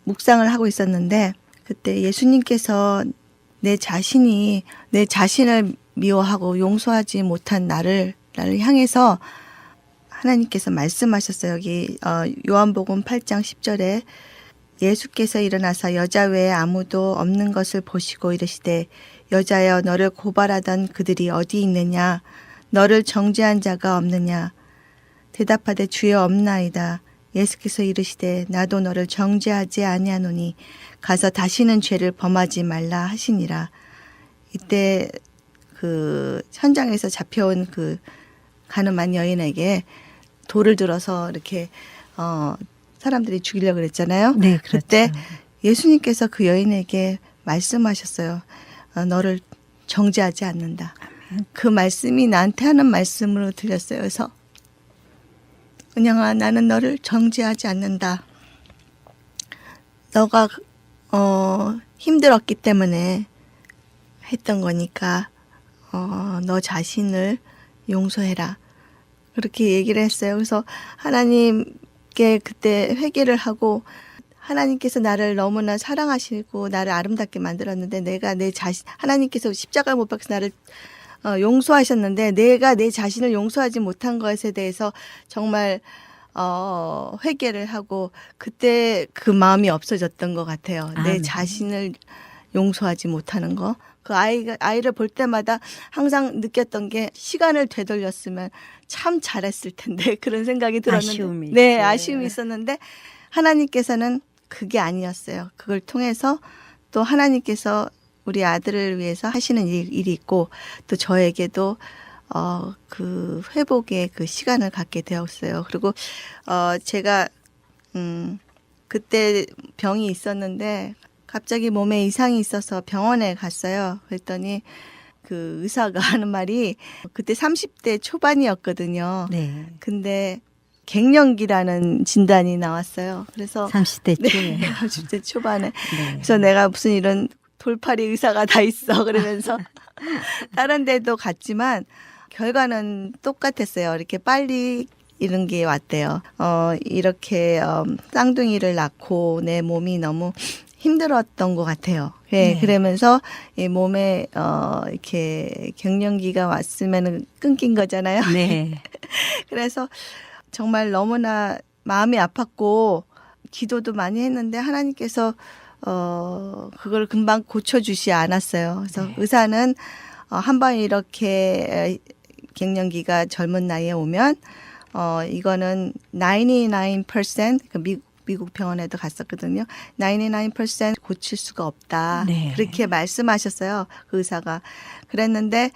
묵상을 하고 있었는데 그때 예수님께서 내 자신을 미워하고 용서하지 못한 나를 향해서 하나님께서 말씀하셨어요. 여기 요한복음 8장 10절에 예수께서 일어나사 여자 외에 아무도 없는 것을 보시고 이르시되 여자여 너를 고발하던 그들이 어디 있느냐 너를 정죄한 자가 없느냐 대답하되 주여 없나이다. 예수께서 이르시되 나도 너를 정죄하지 아니하노니 가서 다시는 죄를 범하지 말라 하시니라. 이때 그 현장에서 잡혀온 그 가늠한 여인에게 돌을 들어서 이렇게 사람들이 죽이려고 그랬잖아요.
네, 그렇죠.
그때 예수님께서 그 여인에게 말씀하셨어요. 너를 정죄하지 않는다. 그 말씀이 나한테 하는 말씀으로 들렸어요. 그래서 은영아, 나는 너를 정죄하지 않는다. 너가 힘들었기 때문에 했던 거니까 너 자신을 용서해라. 그렇게 얘기를 했어요. 그래서 하나님께 그때 회개를 하고, 하나님께서 나를 너무나 사랑하시고 나를 아름답게 만들었는데 내가 내 자신, 하나님께서 십자가를 못 박혀서 나를 용서하셨는데 내가 내 자신을 용서하지 못한 것에 대해서 정말 회개를 하고, 그때 그 마음이 없어졌던 것 같아요. 내
아멘.
자신을 용서하지 못하는 거. 그 아이를 볼 때마다 항상 느꼈던 게, 시간을 되돌렸으면 참 잘했을 텐데 그런 생각이 들었는데,
아쉬움이
네,
있지.
아쉬움이 있었는데 하나님께서는 그게 아니었어요. 그걸 통해서 또 하나님께서 우리 아들을 위해서 하시는 일이 있고, 또 저에게도 그 회복의 그 시간을 갖게 되었어요. 그리고 제가 그때 병이 있었는데 갑자기 몸에 이상이 있어서 병원에 갔어요. 그랬더니 그 의사가 하는 말이, 그때 30대 초반이었거든요.
네.
근데 갱년기라는 진단이 나왔어요. 그래서
30대
네,
초에.
30대 초반에.
네.
그래서 내가 무슨 이런 돌팔이 의사가 다 있어 그러면서 다른 데도 갔지만 결과는 똑같았어요. 이렇게 빨리 이런 게 왔대요. 이렇게 쌍둥이를 낳고 내 몸이 너무 힘들었던 것 같아요. 네,
네.
그러면서 이 몸에 이렇게 갱년기가 왔으면 끊긴 거잖아요.
네.
그래서 정말 너무나 마음이 아팠고 기도도 많이 했는데 하나님께서 그걸 금방 고쳐주시 않았어요. 그래서
네.
의사는 한번 이렇게 갱년기가 젊은 나이에 오면 이거는 99% 미국 병원에도 갔었거든요. 99% 고칠 수가 없다.
네.
그렇게 말씀하셨어요. 그 의사가. 그랬는데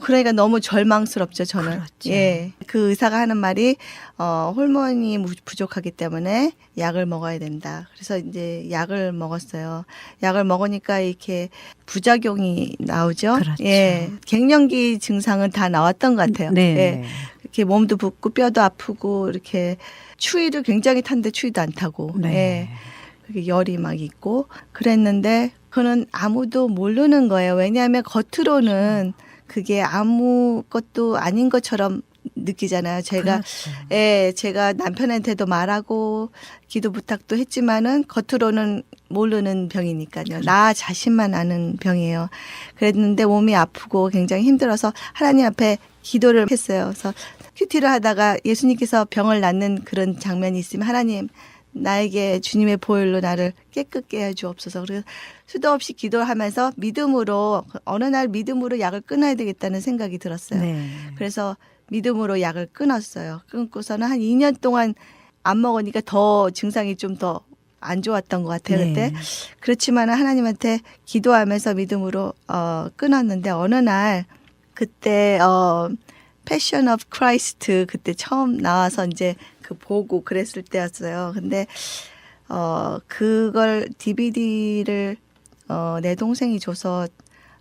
그러니까 너무 절망스럽죠, 저는.
그렇죠.
예. 그 의사가 하는 말이, 호르몬이 부족하기 때문에 약을 먹어야 된다. 그래서 이제 약을 먹었어요. 약을 먹으니까 이렇게 부작용이 나오죠.
그렇죠.
예. 갱년기 증상은 다 나왔던 것 같아요.
네.
예. 이렇게 몸도 붓고 뼈도 아프고 이렇게 추위를 굉장히 탔는데 추위도 안 타고.
네.
예. 그렇게 열이 막 있고 그랬는데 그는 아무도 모르는 거예요. 왜냐하면 겉으로는 그게 아무것도 아닌 것처럼 느끼잖아요. 제가
그렇죠.
예, 제가 남편한테도 말하고 기도 부탁도 했지만은 겉으로는 모르는 병이니까요. 나 자신만 아는 병이에요. 그랬는데 몸이 아프고 굉장히 힘들어서 하나님 앞에 기도를 했어요. 그래서 큐티를 하다가 예수님께서 병을 낫는 그런 장면이 있으면 하나님 나에게 주님의 보혈로 나를 깨끗게 해 주옵소서. 그래서 수도 없이 기도하면서 믿음으로 어느 날 믿음으로 약을 끊어야 되겠다는 생각이 들었어요.
네.
그래서 믿음으로 약을 끊었어요. 끊고서는 한 2년 동안 안 먹으니까 더 증상이 좀 더 안 좋았던 것 같아요.
네.
그때. 그렇지만 하나님한테 기도하면서 믿음으로 끊었는데 어느 날 그때 패션 오브 크라이스트 그때 처음 나와서 이제 그 보고 그랬을 때였어요. 근데 그걸 DVD를 내 동생이 줘서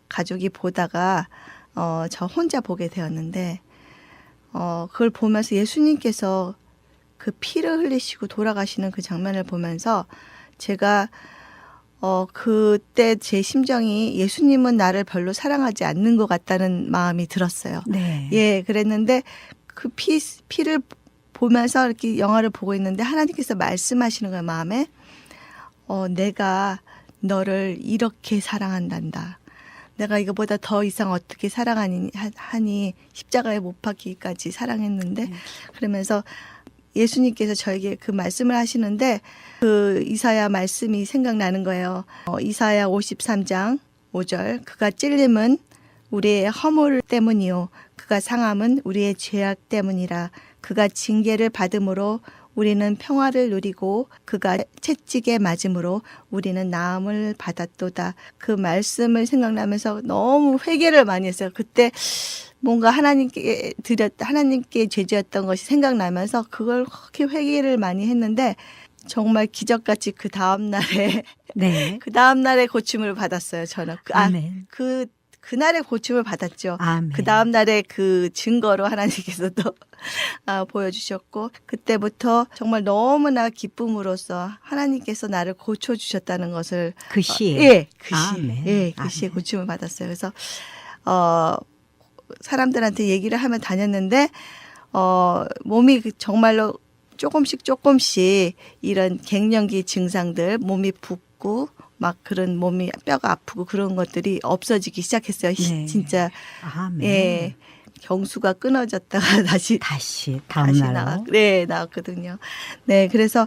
가족이 보다가 저 혼자 보게 되었는데 그걸 보면서 예수님께서 그 피를 흘리시고 돌아가시는 그 장면을 보면서 제가 그때 제 심정이 예수님은 나를 별로 사랑하지 않는 것 같다는 마음이 들었어요.
네.
예, 그랬는데 그 피를 보면서 이렇게 영화를 보고 있는데 하나님께서 말씀하시는 거예요, 마음에. 내가 너를 이렇게 사랑한단다. 내가 이거보다 더 이상 어떻게 사랑하니 십자가에 못 박히기까지 사랑했는데 그러면서 예수님께서 저에게 그 말씀을 하시는데 그 이사야 말씀이 생각나는 거예요. 이사야 53장 5절 그가 찔림은 우리의 허물 때문이요 그가 상함은 우리의 죄악 때문이라 그가 징계를 받음으로 우리는 평화를 누리고 그가 채찍에 맞음으로 우리는 나음을 받았도다. 그 말씀을 생각나면서 너무 회개를 많이 했어요. 그때 뭔가 하나님께 죄지었던 것이 생각나면서 그걸 그렇게 회개를 많이 했는데 정말 기적같이 그 다음 날에
네.
그 다음 날에 고침을 받았어요. 저는
아멘.
그날의 고침을 받았죠.
아멘.
그 다음 날에 그 증거로 하나님께서도 보여주셨고 그때부터 정말 너무나 기쁨으로써 하나님께서 나를 고쳐주셨다는 것을
그 시에.
예, 그 시,
아멘.
예, 그 시에
아멘.
고침을 받았어요. 그래서 사람들한테 얘기를 하며 다녔는데 몸이 정말로 조금씩 이런 갱년기 증상들, 몸이 붓고 막 그런 몸이 뼈가 아프고 그런 것들이 없어지기 시작했어요.
네.
진짜
아멘.
예. 경수가 끊어졌다가 다시
다음 날로.
나왔거든요. 네, 그래서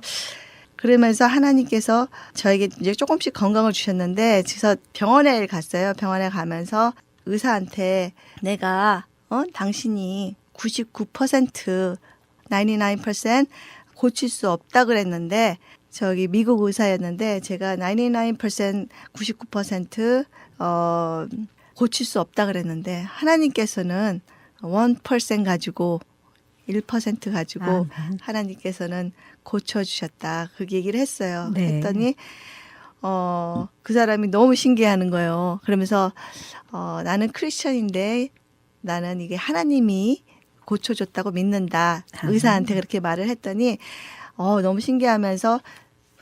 그러면서 하나님께서 저에게 이제 조금씩 건강을 주셨는데, 그래서 병원에 갔어요. 병원에 가면서 의사한테 내가 당신이 99% 고칠 수 없다 그랬는데, 저기 미국 의사였는데 제가 99% 고칠 수 없다 그랬는데 하나님께서는 1% 가지고 1% 가지고
아멘.
하나님께서는 고쳐주셨다. 그 얘기를 했어요.
네.
했더니 그 사람이 너무 신기해하는 거예요. 그러면서 나는 크리스천인데 나는 이게 하나님이 고쳐줬다고 믿는다. 의사한테 그렇게 말을 했더니 너무 신기하면서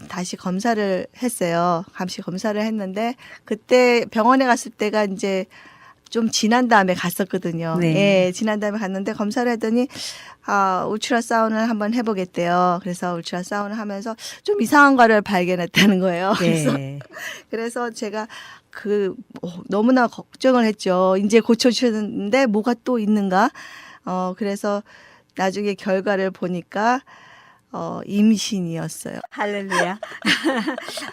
다시 검사를 했어요. 감시 검사를 했는데 그때 병원에 갔을 때가 이제 좀 지난 다음에 갔었거든요.
네.
예, 지난 다음에 갔는데 검사를 했더니 울트라사운드를 한번 해보겠대요. 그래서 울트라사운드를 하면서 좀 이상한 거를 발견했다는 거예요.
네.
그래서 제가 너무나 걱정을 했죠. 이제 고쳐주셨는데 뭐가 또 있는가? 그래서 나중에 결과를 보니까 임신이었어요.
할렐루야.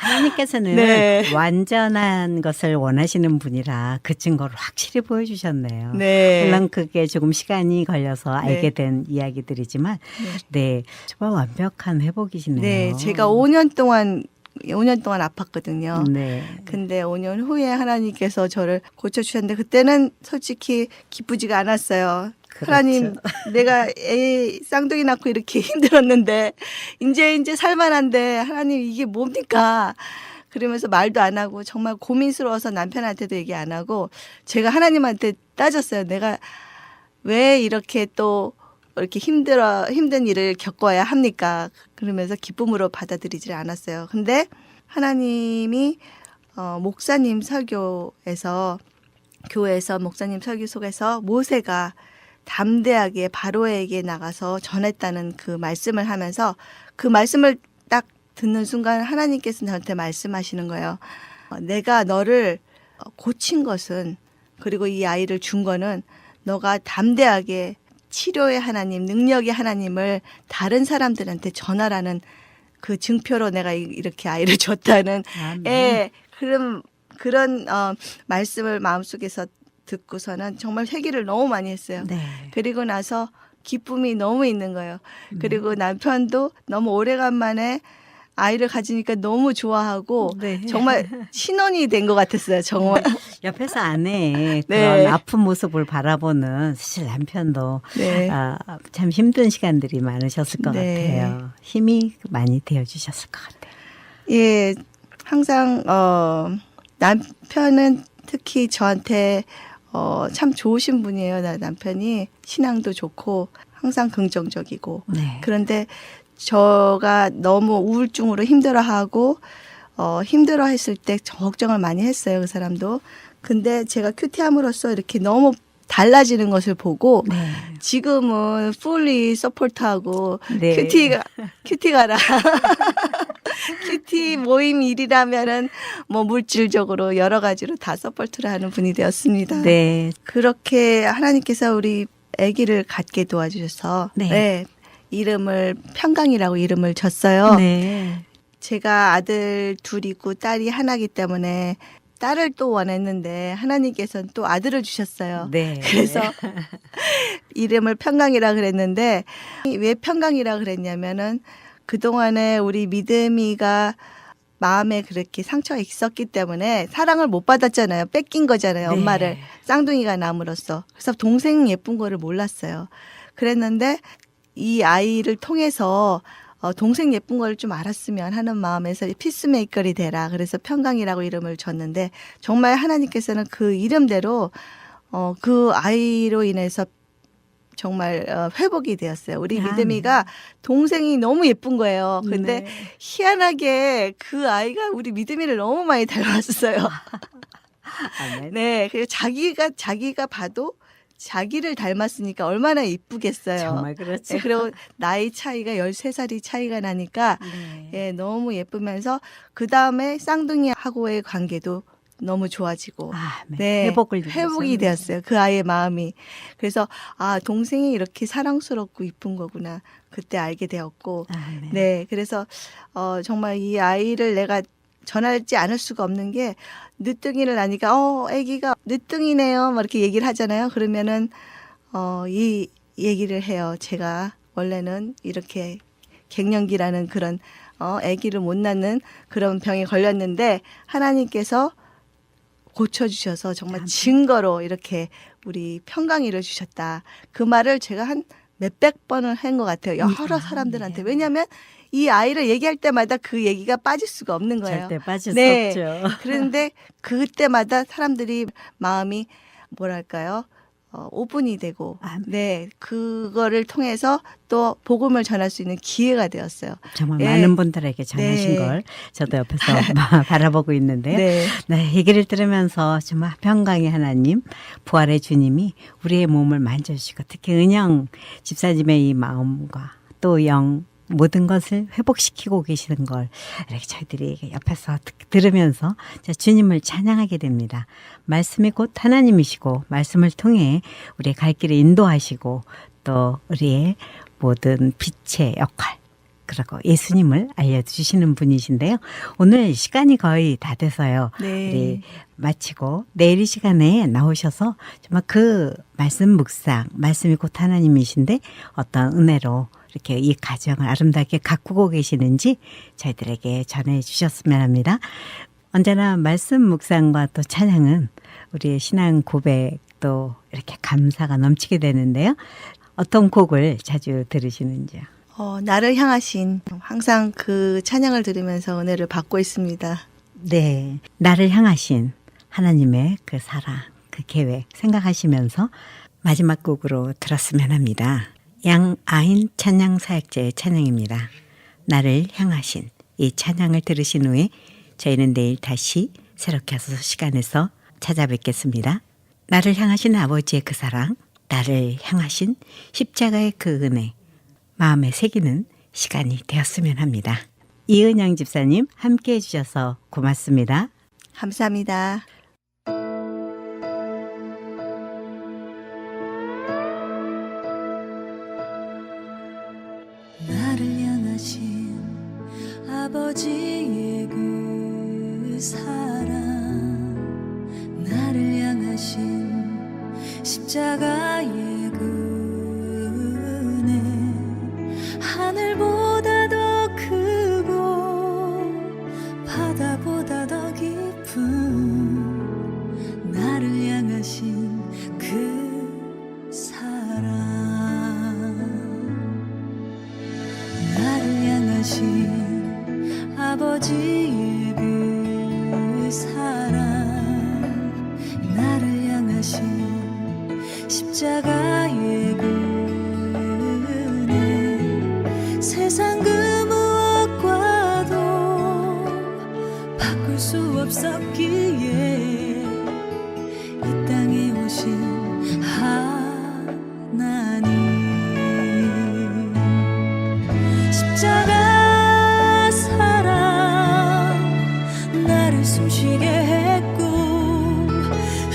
하나님께서는
네.
완전한 것을 원하시는 분이라 그 증거를 확실히 보여주셨네요.
네.
물론 그게 조금 시간이 걸려서
네.
알게 된 이야기들이지만, 네, 정말 완벽한 회복이시네요.
네, 제가 5년 동안 아팠거든요.
네.
근데 5년 후에 하나님께서 저를 고쳐주셨는데 그때는 솔직히 기쁘지가 않았어요.
그렇죠.
하나님, 내가 쌍둥이 낳고 이렇게 힘들었는데 이제 살만한데 하나님 이게 뭡니까? 그러면서 말도 안 하고 정말 고민스러워서 남편한테도 얘기 안 하고 제가 하나님한테 따졌어요. 내가 왜 이렇게 또 이렇게 힘든 일을 겪어야 합니까? 그러면서 기쁨으로 받아들이질 않았어요. 근데 하나님이 목사님 설교에서 교회에서 목사님 설교 속에서 모세가 담대하게 바로에게 나가서 전했다는 그 말씀을 하면서 그 말씀을 딱 듣는 순간 하나님께서 저한테 말씀하시는 거예요. 내가 너를 고친 것은 그리고 이 아이를 준 거는 너가 담대하게 치료의 하나님, 능력의 하나님을 다른 사람들한테 전하라는 그 증표로 내가 이렇게 아이를 줬다는
아멘.
그런 말씀을 마음속에서 듣고서는 정말 회개를 너무 많이 했어요.
네.
그리고 나서 기쁨이 너무 있는 거예요. 그리고 남편도 너무 오래간만에 아이를 가지니까 너무 좋아하고
네.
정말 신혼이 된 것 같았어요. 정말.
옆에서 아내의
네.
그런 아픈 모습을 바라보는 사실 남편도
네.
참 힘든 시간들이 많으셨을 것
네.
같아요. 힘이 많이 되어주셨을 것 같아요.
예, 항상 남편은 특히 저한테 참 좋으신 분이에요. 남편이 신앙도 좋고 항상 긍정적이고.
네.
그런데 저가 너무 우울증으로 힘들어하고 힘들어했을 때 걱정을 많이 했어요. 그 사람도. 근데 제가 큐티함으로써 이렇게 너무 달라지는 것을 보고
네.
지금은 fully 서포트하고
네.
큐티 가라. 큐티 모임 일이라면은 뭐 물질적으로 여러 가지로 다 서포트를 하는 분이 되었습니다.
네.
그렇게 하나님께서 우리 아기를 갖게 도와주셔서
네.
이름을 평강이라고 이름을 줬어요.
네.
제가 아들 둘이고 딸이 하나이기 때문에 딸을 또 원했는데 하나님께서는 또 아들을 주셨어요.
네.
그래서 이름을 평강이라 그랬는데 왜 평강이라 그랬냐면은 그동안에 우리 믿음이가 마음에 그렇게 상처가 있었기 때문에 사랑을 못 받았잖아요. 뺏긴 거잖아요.
네.
엄마를. 쌍둥이가 남으로써. 그래서 동생 예쁜 거를 몰랐어요. 그랬는데 이 아이를 통해서 동생 예쁜 걸 좀 알았으면 하는 마음에서 피스메이커이 되라. 그래서 평강이라고 이름을 줬는데 정말 하나님께서는 그 이름대로 그 아이로 인해서 정말 회복이 되었어요. 우리 믿음이가 동생이 너무 예쁜 거예요. 근데
네.
희한하게 그 아이가 우리 믿음이를 너무 많이 닮았어요.
아멘.
네, 그리고 자기가 봐도 자기를 닮았으니까 얼마나 이쁘겠어요.
정말 그렇죠.
네, 그리고 나이 차이가 13살이 차이가 나니까
네.
예, 너무 예쁘면서 그 다음에 쌍둥이하고의 관계도 너무 좋아지고
아멘.
네,
회복이
되었어요. 그 아이의 마음이. 그래서 동생이 이렇게 사랑스럽고 이쁜 거구나. 그때 알게 되었고
아멘.
네, 그래서 정말 이 아이를 내가 전하지 않을 수가 없는 게 늦둥이를 나니까 아기가 늦둥이네요. 막 이렇게 얘기를 하잖아요. 그러면은 이 얘기를 해요. 제가 원래는 이렇게 갱년기라는 그런 아기를 못 낳는 그런 병에 걸렸는데 하나님께서 고쳐주셔서 정말 증거로 이렇게 우리 평강이를 주셨다. 그 말을 제가 한 몇백 번을 한 것 같아요. 여러 사람들한테. 왜냐하면 이 아이를 얘기할 때마다 그 얘기가 빠질 수가 없는 거예요.
절대 빠질
네.
수 없죠.
그런데 그때마다 사람들이 마음이 뭐랄까요? 오픈이 되고, 네, 그거를 통해서 또 복음을 전할 수 있는 기회가 되었어요.
정말
예.
많은 분들에게 전하신
네.
걸 저도 옆에서 바라보고 있는데요.
네.
네, 얘기를 들으면서 정말 평강의 하나님, 부활의 주님이 우리의 몸을 만져주시고 특히 은영 집사님의 이 마음과 또 영 모든 것을 회복시키고 계시는 걸 이렇게 저희들이 옆에서 들으면서 주님을 찬양하게 됩니다. 말씀이 곧 하나님이시고 말씀을 통해 우리의 갈 길을 인도하시고 또 우리의 모든 빛의 역할 그리고 예수님을 알려주시는 분이신데요. 오늘 시간이 거의 다 돼서요.
네.
우리 마치고 내일 이 시간에 나오셔서 정말 그 말씀 묵상, 말씀이 곧 하나님이신데 어떤 은혜로 이렇게 이 가정을 아름답게 가꾸고 계시는지 저희들에게 전해 주셨으면 합니다. 언제나 말씀 묵상과 또 찬양은 우리의 신앙 고백도 이렇게 감사가 넘치게 되는데요. 어떤 곡을 자주 들으시는지요?
나를 향하신 항상 그 찬양을 들으면서 은혜를 받고 있습니다.
네, 나를 향하신 하나님의 그 사랑, 그 계획 생각하시면서 마지막 곡으로 들었으면 합니다. 양아인 찬양 사역제의 찬양입니다. 나를 향하신 이 찬양을 들으신 후에 저희는 내일 다시 새롭게 하소서 시간에서 찾아뵙겠습니다. 나를 향하신 아버지의 그 사랑, 나를 향하신 십자가의 그 은혜, 마음에 새기는 시간이 되었으면 합니다. 이은영 집사님 함께 해주셔서 고맙습니다.
감사합니다.
나를 향하신 아버지의 그 사랑 나를 향하신 십자가의 그 은혜 하늘보다 더 크고 바다보다 더 깊은 나를 향하신 그 사랑 나를 향하신 아버지의 그 사랑 나를 향하신 십자가의 그 은혜 세상 그 무엇과도 바꿀 수 없었기에 이 땅에 오신 하나님 십자가 사랑 나를 숨쉬게 했고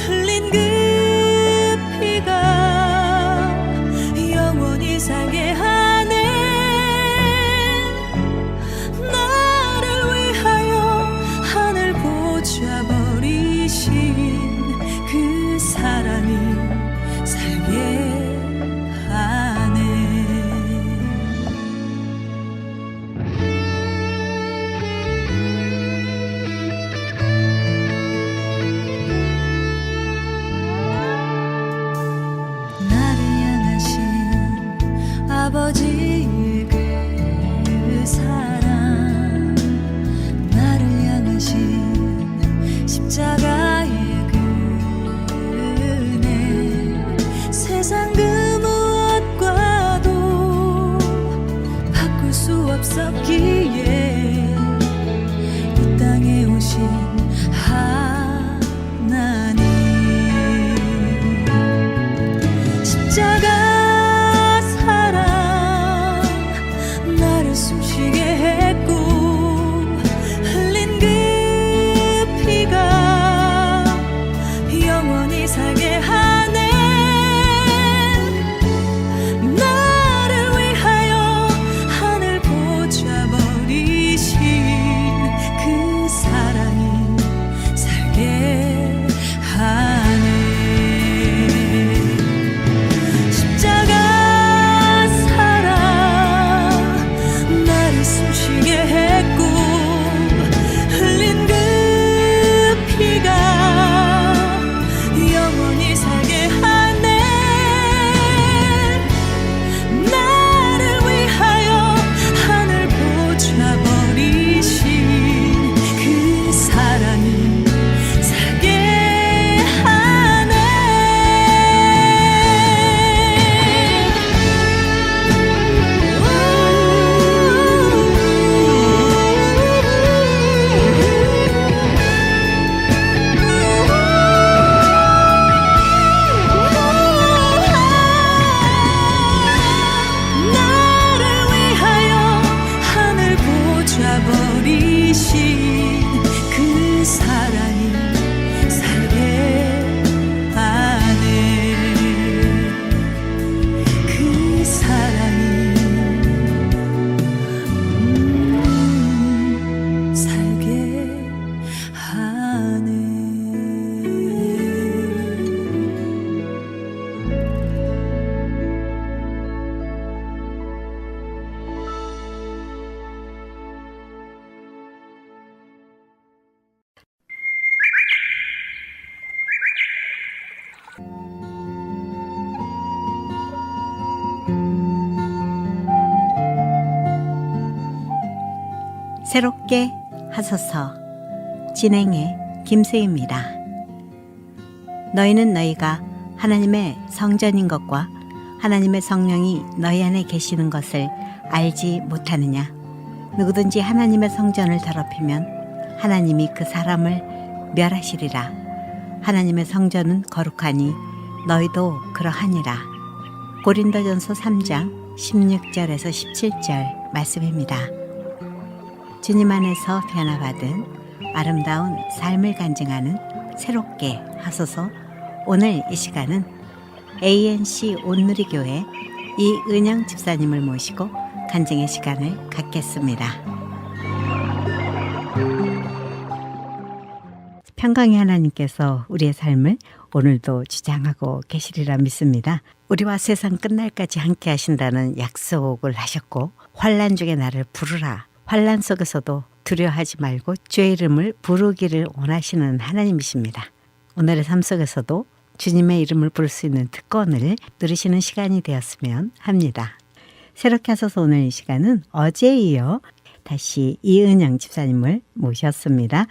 흘린 그 피가 영원히 살게 하네 나를 위하여 하늘 보좌 버리시 있었기에 이 땅에 오신 하나님 십자가 사랑 나를 숨쉬게 했고 흘린 그 피가 영원히 살게 하네 나를 위하여 하늘 보좌버리신 그 사랑이 살게 하네 십자가 사랑 나를 숨쉬게 했고 흘린 그 피가 영원히 살게 하네 나를 위하여 하늘 보좌버리신 그 사랑이 살게 하네 나를 위하여 하늘 보좌버리신 그 사랑이 살게 하네 그 사랑이 살게 하네
새롭게 하소서. 진행의 김수희입니다. 너희는 너희가 하나님의 성전인 것과 하나님의 성령이 너희 안에 계시는 것을 알지 못하느냐. 누구든지 하나님의 성전을 더럽히면 하나님이 그 사람을 멸하시리라. 하나님의 성전은 거룩하니 너희도 그러하니라. 고린도전서 3장 16절에서 17절 말씀입니다. 주님 안에서 변화받은 아름다운 삶을 간증하는 새롭게 하소서. 오늘 이 시간은 ANC 온누리교회 이은영 집사님을 모시고 간증의 시간을 갖겠습니다. 평강의 하나님께서 우리의 삶을 오늘도 주장하고 계시리라 믿습니다. 우리와 세상 끝날까지 함께 하신다는 약속을 하셨고 환난 중에 나를 부르라. 환난 속에서도 두려워하지 말고 주의 이름을 부르기를 원하시는 하나님이십니다. 오늘의 삶 속에서도 주님의 이름을 부를 수 있는 특권을 누리시는 시간이 되었으면 합니다. 새롭게 하소서 오늘 이 시간은 어제에 이어 다시 이은영 집사님을 모셨습니다.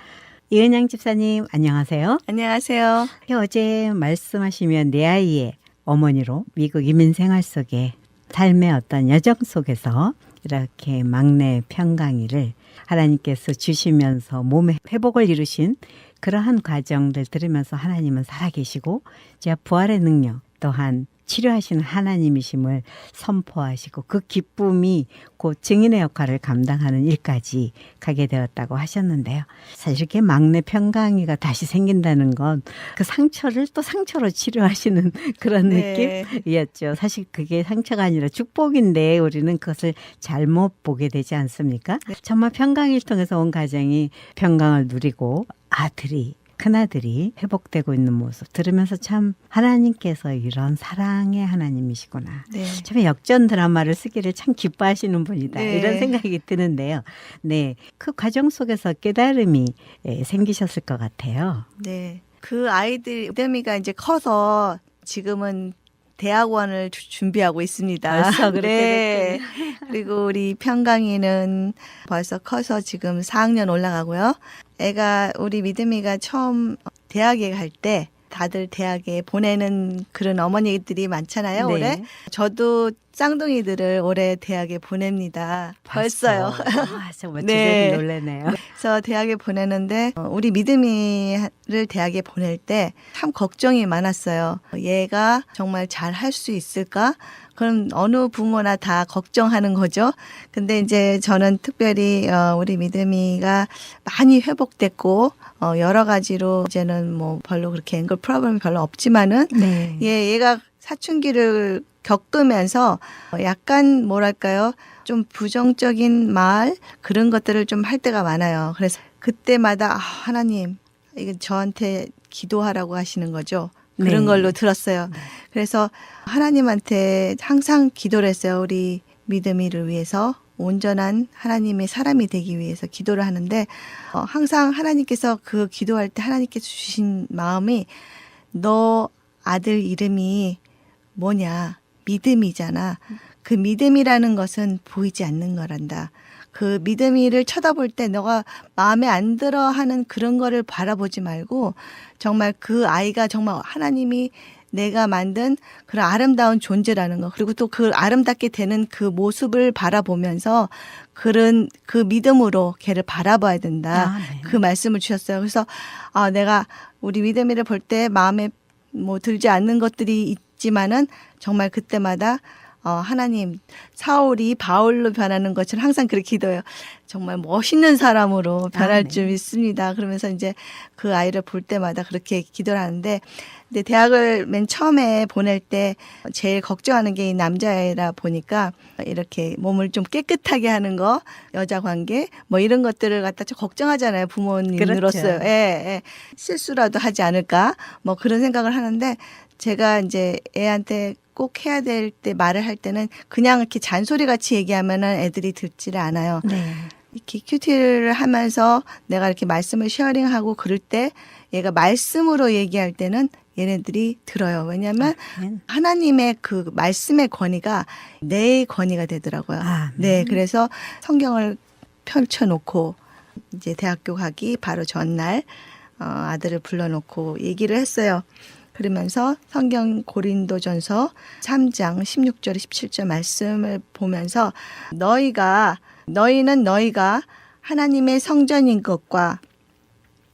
이은영 집사님 안녕하세요.
안녕하세요.
어제 말씀하시면 내 아이의 어머니로 미국 이민 생활 속에 삶의 어떤 여정 속에서 이렇게 막내 평강이를 하나님께서 주시면서 몸의 회복을 이루신 그러한 과정들 들으면서 하나님은 살아계시고 제가 부활의 능력 또한 치료하시는 하나님이심을 선포하시고 그 기쁨이 곧 증인의 역할을 감당하는 일까지 가게 되었다고 하셨는데요. 사실 이렇게 막내 평강이가 다시 생긴다는 건 그 상처를 또 상처로 치료하시는 그런
네.
느낌이었죠. 사실 그게 상처가 아니라 축복인데 우리는 그것을 잘못 보게 되지 않습니까? 정말 평강을 통해서 온 가정이 평강을 누리고 큰아들이 회복되고 있는 모습 들으면서 참 하나님께서 이런 사랑의 하나님이시구나.
네.
참 역전 드라마를 쓰기를 참 기뻐하시는 분이다.
네.
이런 생각이 드는데요. 네, 그 과정 속에서 깨달음이 생기셨을 것 같아요.
네. 그 아이들 믿음이가 이제 커서 지금은 대학원을 준비하고 있습니다.
벌써 그렇게
네. 그리고 우리 평강이는 벌써 커서 지금 4학년 올라가고요. 애가 우리 믿음이가 처음 대학에 갈 때 다들 대학에 보내는 그런 어머니들이 많잖아요.
네.
올해. 저도 쌍둥이들을 올해 대학에 보냅니다. 벌써요.
아, 정말
네.
주제를 놀래네요.
그래서 대학에 보내는데 우리 믿음이를 대학에 보낼 때 참 걱정이 많았어요. 얘가 정말 잘 할 수 있을까? 그럼 어느 부모나 다 걱정하는 거죠. 근데 이제 저는 특별히 우리 믿음이가 많이 회복됐고 여러 가지로 이제는 뭐 별로 그렇게 앵글 프로블럼이 별로 없지만은
네.
얘가 사춘기를 겪으면서 약간 뭐랄까요? 좀 부정적인 말 그런 것들을 좀 할 때가 많아요. 그래서 그때마다 하나님 이거 저한테 기도하라고 하시는 거죠. 그런
네.
걸로 들었어요. 그래서 하나님한테 항상 기도를 했어요. 우리 믿음이를 위해서 온전한 하나님의 사람이 되기 위해서 기도를 하는데 항상 하나님께서 그 기도할 때 하나님께서 주신 마음이 너 아들 이름이 뭐냐? 믿음이잖아. 그 믿음이라는 것은 보이지 않는 거란다. 그 믿음이를 쳐다볼 때 너가 마음에 안 들어 하는 그런 거를 바라보지 말고 정말 그 아이가 정말 하나님이 내가 만든 그런 아름다운 존재라는 거 그리고 또 그 아름답게 되는 그 모습을 바라보면서 그런 그 믿음으로 걔를 바라봐야 된다.
아, 네.
그 말씀을 주셨어요. 그래서 내가 우리 믿음이를 볼 때 마음에 뭐 들지 않는 것들이 있지만은 정말 그때마다 하나님 사울이 바울로 변하는 것처럼 항상 그렇게 기도해요. 정말 멋있는 사람으로 변할
네.
줄 믿습니다. 그러면서 이제 그 아이를 볼 때마다 그렇게 기도를 하는데 근데 대학을 맨 처음에 보낼 때 제일 걱정하는 게 이 남자애라 보니까 이렇게 몸을 좀 깨끗하게 하는 거, 여자 관계 뭐 이런 것들을 갖다 좀 걱정하잖아요. 부모님으로서요.
그렇죠.
예, 예. 실수라도 하지 않을까 뭐 그런 생각을 하는데 제가 이제 애한테 꼭 해야 될 때 말을 할 때는 그냥 이렇게 잔소리 같이 얘기하면은 애들이 듣지를 않아요.
네.
이렇게 큐티를 하면서 내가 이렇게 말씀을 쉐어링하고 그럴 때 얘가 말씀으로 얘기할 때는 얘네들이 들어요. 왜냐하면 하나님의 그 말씀의 권위가 내 권위가 되더라고요.
아,
네, 그래서 성경을 펼쳐놓고 이제 대학교 가기 바로 전날 아들을 불러놓고 얘기를 했어요. 그러면서 성경 고린도전서 3장 16절 17절 말씀을 보면서 너희는 하나님의 성전인 것과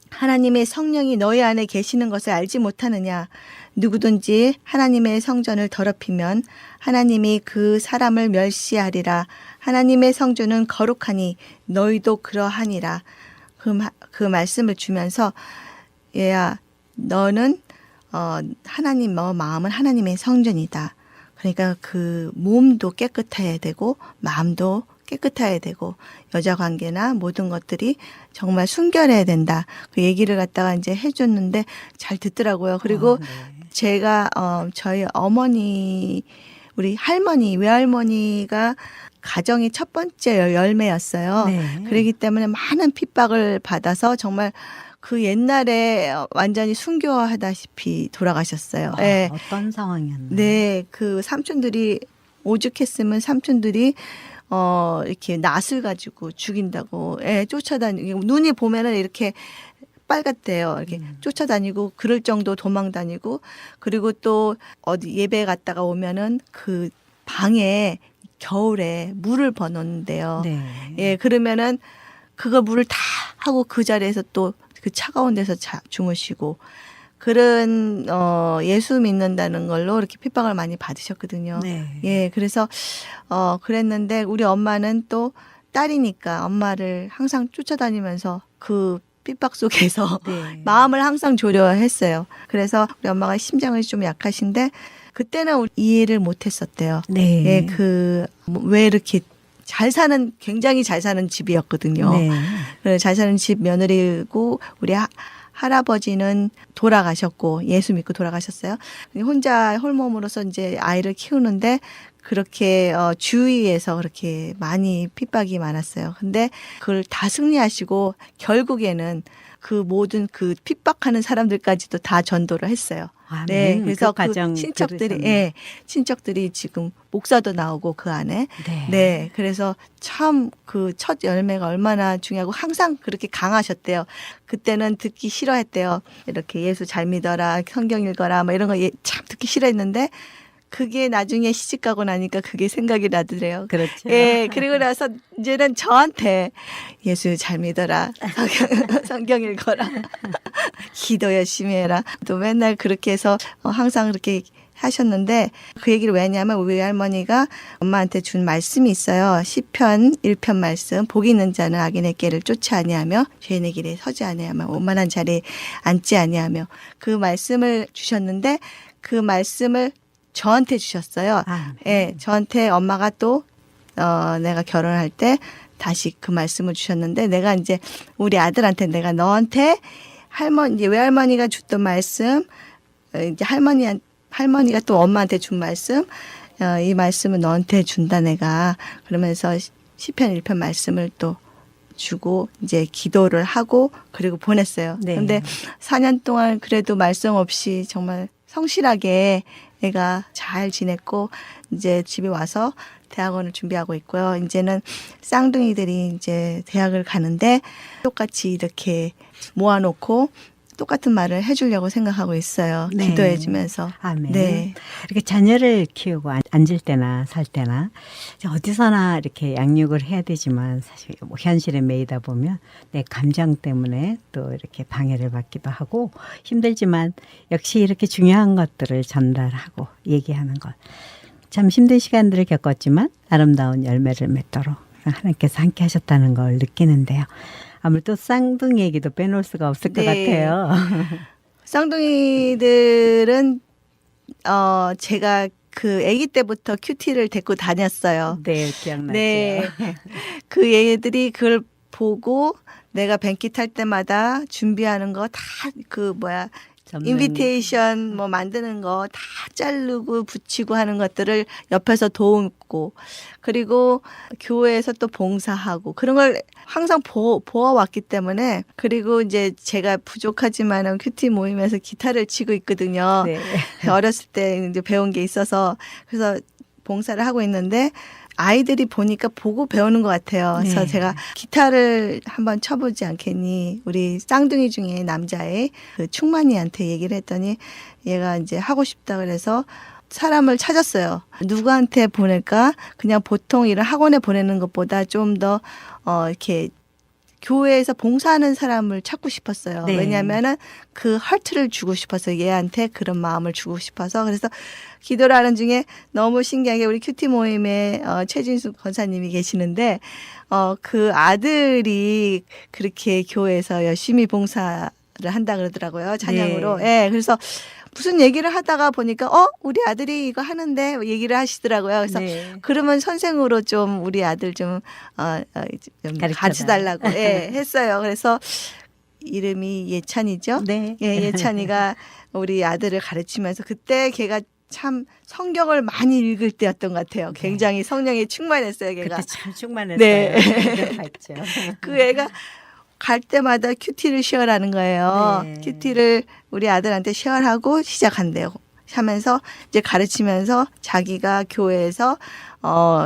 하나님의 성령이 너희 안에 계시는 것을 알지 못하느냐. 누구든지 하나님의 성전을 더럽히면 하나님이 그 사람을 멸시하리라. 하나님의 성전은 거룩하니 너희도 그러하니라. 그 말씀을 주면서 얘야 너는 하나님 마음은 하나님의 성전이다. 그러니까 그 몸도 깨끗해야 되고 마음도 깨끗해야 되고 여자 관계나 모든 것들이 정말 순결해야 된다. 그 얘기를 갖다가 이제 해줬는데 잘 듣더라고요. 그리고
네.
제가 저희 어머니 우리 할머니 외할머니가 가정의 첫 번째 열매였어요.
네.
그렇기 때문에 많은 핍박을 받아서 정말 그 옛날에 완전히 순교하다시피 돌아가셨어요. 네.
어떤 상황이었나요?
네, 그 삼촌들이 오죽했으면 삼촌들이 이렇게 낫을 가지고 죽인다고 쫓아다니고 눈이 보면은 이렇게 빨갛대요. 이렇게 쫓아다니고 그럴 정도 도망 다니고 그리고 또 어디 예배 갔다가 오면은 그 방에 겨울에 물을 버놓는데요.
네.
예, 그러면은 그거 물을 다 하고 그 자리에서 또 그 차가운 데서 주무시고 그런 예수 믿는다는 걸로 이렇게 핍박을 많이 받으셨거든요.
네.
예, 그래서 그랬는데 우리 엄마는 또 딸이니까 엄마를 항상 쫓아다니면서 그 핍박 속에서
네.
마음을 항상 조려했어요. 그래서 우리 엄마가 심장이 좀 약하신데 그때는 이해를 못했었대요.
네.
예, 왜 이렇게 굉장히 잘 사는 집이었거든요.
네.
잘 사는 집 며느리고 우리 할아버지는 돌아가셨고 예수 믿고 돌아가셨어요. 혼자 홀몸으로서 이제 아이를 키우는데 그렇게 주위에서 그렇게 많이 핍박이 많았어요. 근데 그걸 다 승리하시고 결국에는 그 모든 그 핍박하는 사람들까지도 다 전도를 했어요.
아멘.
네, 그래서 그
과정
친척들이
들으셨네요.
친척들이 지금 목사도 나오고 그 안에
네.
네, 그래서 참 그 첫 열매가 얼마나 중요하고 항상 그렇게 강하셨대요. 그때는 듣기 싫어했대요. 이렇게 예수 잘 믿어라, 성경 읽어라, 뭐 이런 거 참 듣기 싫어했는데 그게 나중에 시집 가고 나니까 그게 생각이 나더래요.
그렇죠.
예, 그리고 나서 이제는 저한테 예수 잘 믿어라. 성경 읽어라. 기도 열심히 해라. 또 맨날 그렇게 해서 항상 그렇게 하셨는데 그 얘기를 왜 하냐면 우리 할머니가 엄마한테 준 말씀이 있어요. 시편 1편 말씀. 복이 있는 자는 악인의 길을 쫓지 아니하며 죄인의 길에 서지 아니하며 오만한 자리에 앉지 아니하며 그 말씀을 주셨는데 그 말씀을 저한테 주셨어요.
아,
예, 저한테 엄마가 또 내가 결혼할 때 다시 그 말씀을 주셨는데 내가 이제 우리 아들한테 내가 너한테 이제 외할머니가 줬던 말씀 이제 할머니가 또 엄마한테 준 말씀 이 말씀은 너한테 준다 내가 그러면서 시편 1편 말씀을 또 주고 이제 기도를 하고 그리고 보냈어요.
네.
근데 4년 동안 그래도 말썽 없이 정말 성실하게 애가 잘 지냈고 이제 집에 와서 대학원을 준비하고 있고요. 이제는 쌍둥이들이 이제 대학을 가는데 똑같이 이렇게 모아놓고 똑같은 말을 해주려고 생각하고 있어요.
네.
기도해주면서.
아멘.
네.
이렇게 자녀를 키우고 앉을 때나 살 때나 어디서나 이렇게 양육을 해야 되지만 사실 뭐 현실에 매이다 보면 내 감정 때문에 또 이렇게 방해를 받기도 하고 힘들지만 역시 이렇게 중요한 것들을 전달하고 얘기하는 것. 참 힘든 시간들을 겪었지만 아름다운 열매를 맺도록 하나님께서 함께 하셨다는 걸 느끼는데요. 아무래도 쌍둥이 얘기도 빼놓을 수가 없을 것
네.
같아요.
쌍둥이들은 제가 그 아기 때부터 큐티를 데리고 다녔어요.
네, 기억나죠.
네. 그 얘들이 그걸 보고 내가 뱅키 탈 때마다 준비하는 거 다 인비테이션 뭐 만드는 거 다 자르고 붙이고 하는 것들을 옆에서 도우고 그리고 교회에서 또 봉사하고 그런 걸 항상 보아왔기 때문에 그리고 이제 제가 부족하지만은 큐티 모임에서 기타를 치고 있거든요.
네.
어렸을 때 이제 배운 게 있어서 그래서 봉사를 하고 있는데 아이들이 보니까 보고 배우는 것 같아요. 그래서
네.
제가 기타를 한번 쳐보지 않겠니? 우리 쌍둥이 중에 남자의 그 충만이한테 얘기를 했더니 얘가 이제 하고 싶다 그래서 사람을 찾았어요. 누구한테 보낼까? 그냥 보통 이런 학원에 보내는 것보다 좀 더 이렇게 교회에서 봉사하는 사람을 찾고 싶었어요.
네.
왜냐하면은 그 하트를 주고 싶어서 얘한테 그런 마음을 주고 싶어서 그래서 기도를 하는 중에 너무 신기하게 우리 큐티 모임에 최진수 권사님이 계시는데 그 아들이 그렇게 교회에서 열심히 봉사를 한다 그러더라고요. 찬양으로.
네.
예. 그래서 무슨 얘기를 하다가 보니까 우리 아들이 이거 하는데 얘기를 하시더라고요. 그래서
네.
그러면 선생으로 좀 우리 아들 좀 가르쳐 달라고 했어요. 그래서 이름이 예찬이죠.
네.
예, 예찬이가 우리 아들을 가르치면서 그때 걔가 참 성경을 많이 읽을 때였던 것 같아요. 굉장히 성령에 충만했어요, 걔가.
그때 참 충만했어요.
네.
봤죠.
그 애가 갈 때마다 큐티를 쉐어라는 거예요.
네.
큐티를 우리 아들한테 쉐어하고 시작한대요. 하면서 이제 가르치면서 자기가 교회에서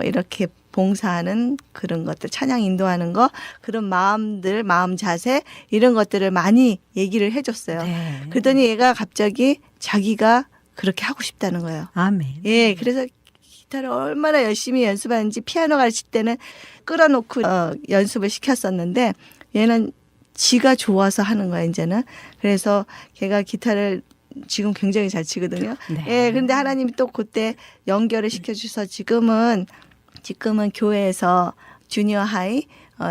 이렇게 봉사하는 그런 것들, 찬양 인도하는 거, 그런 마음들, 마음 자세 이런 것들을 많이 얘기를 해줬어요.
네.
그러더니 얘가 갑자기 자기가 그렇게 하고 싶다는 거예요.
아멘.
예, 그래서 기타를 얼마나 열심히 연습하는지 피아노 가르칠 때는 끌어놓고 연습을 시켰었는데 얘는 지가 좋아서 하는 거야 이제는. 그래서 걔가 기타를 지금 굉장히 잘 치거든요.
네.
예, 근데 하나님이 또 그때 연결을 시켜주셔서 지금은 교회에서 주니어 하이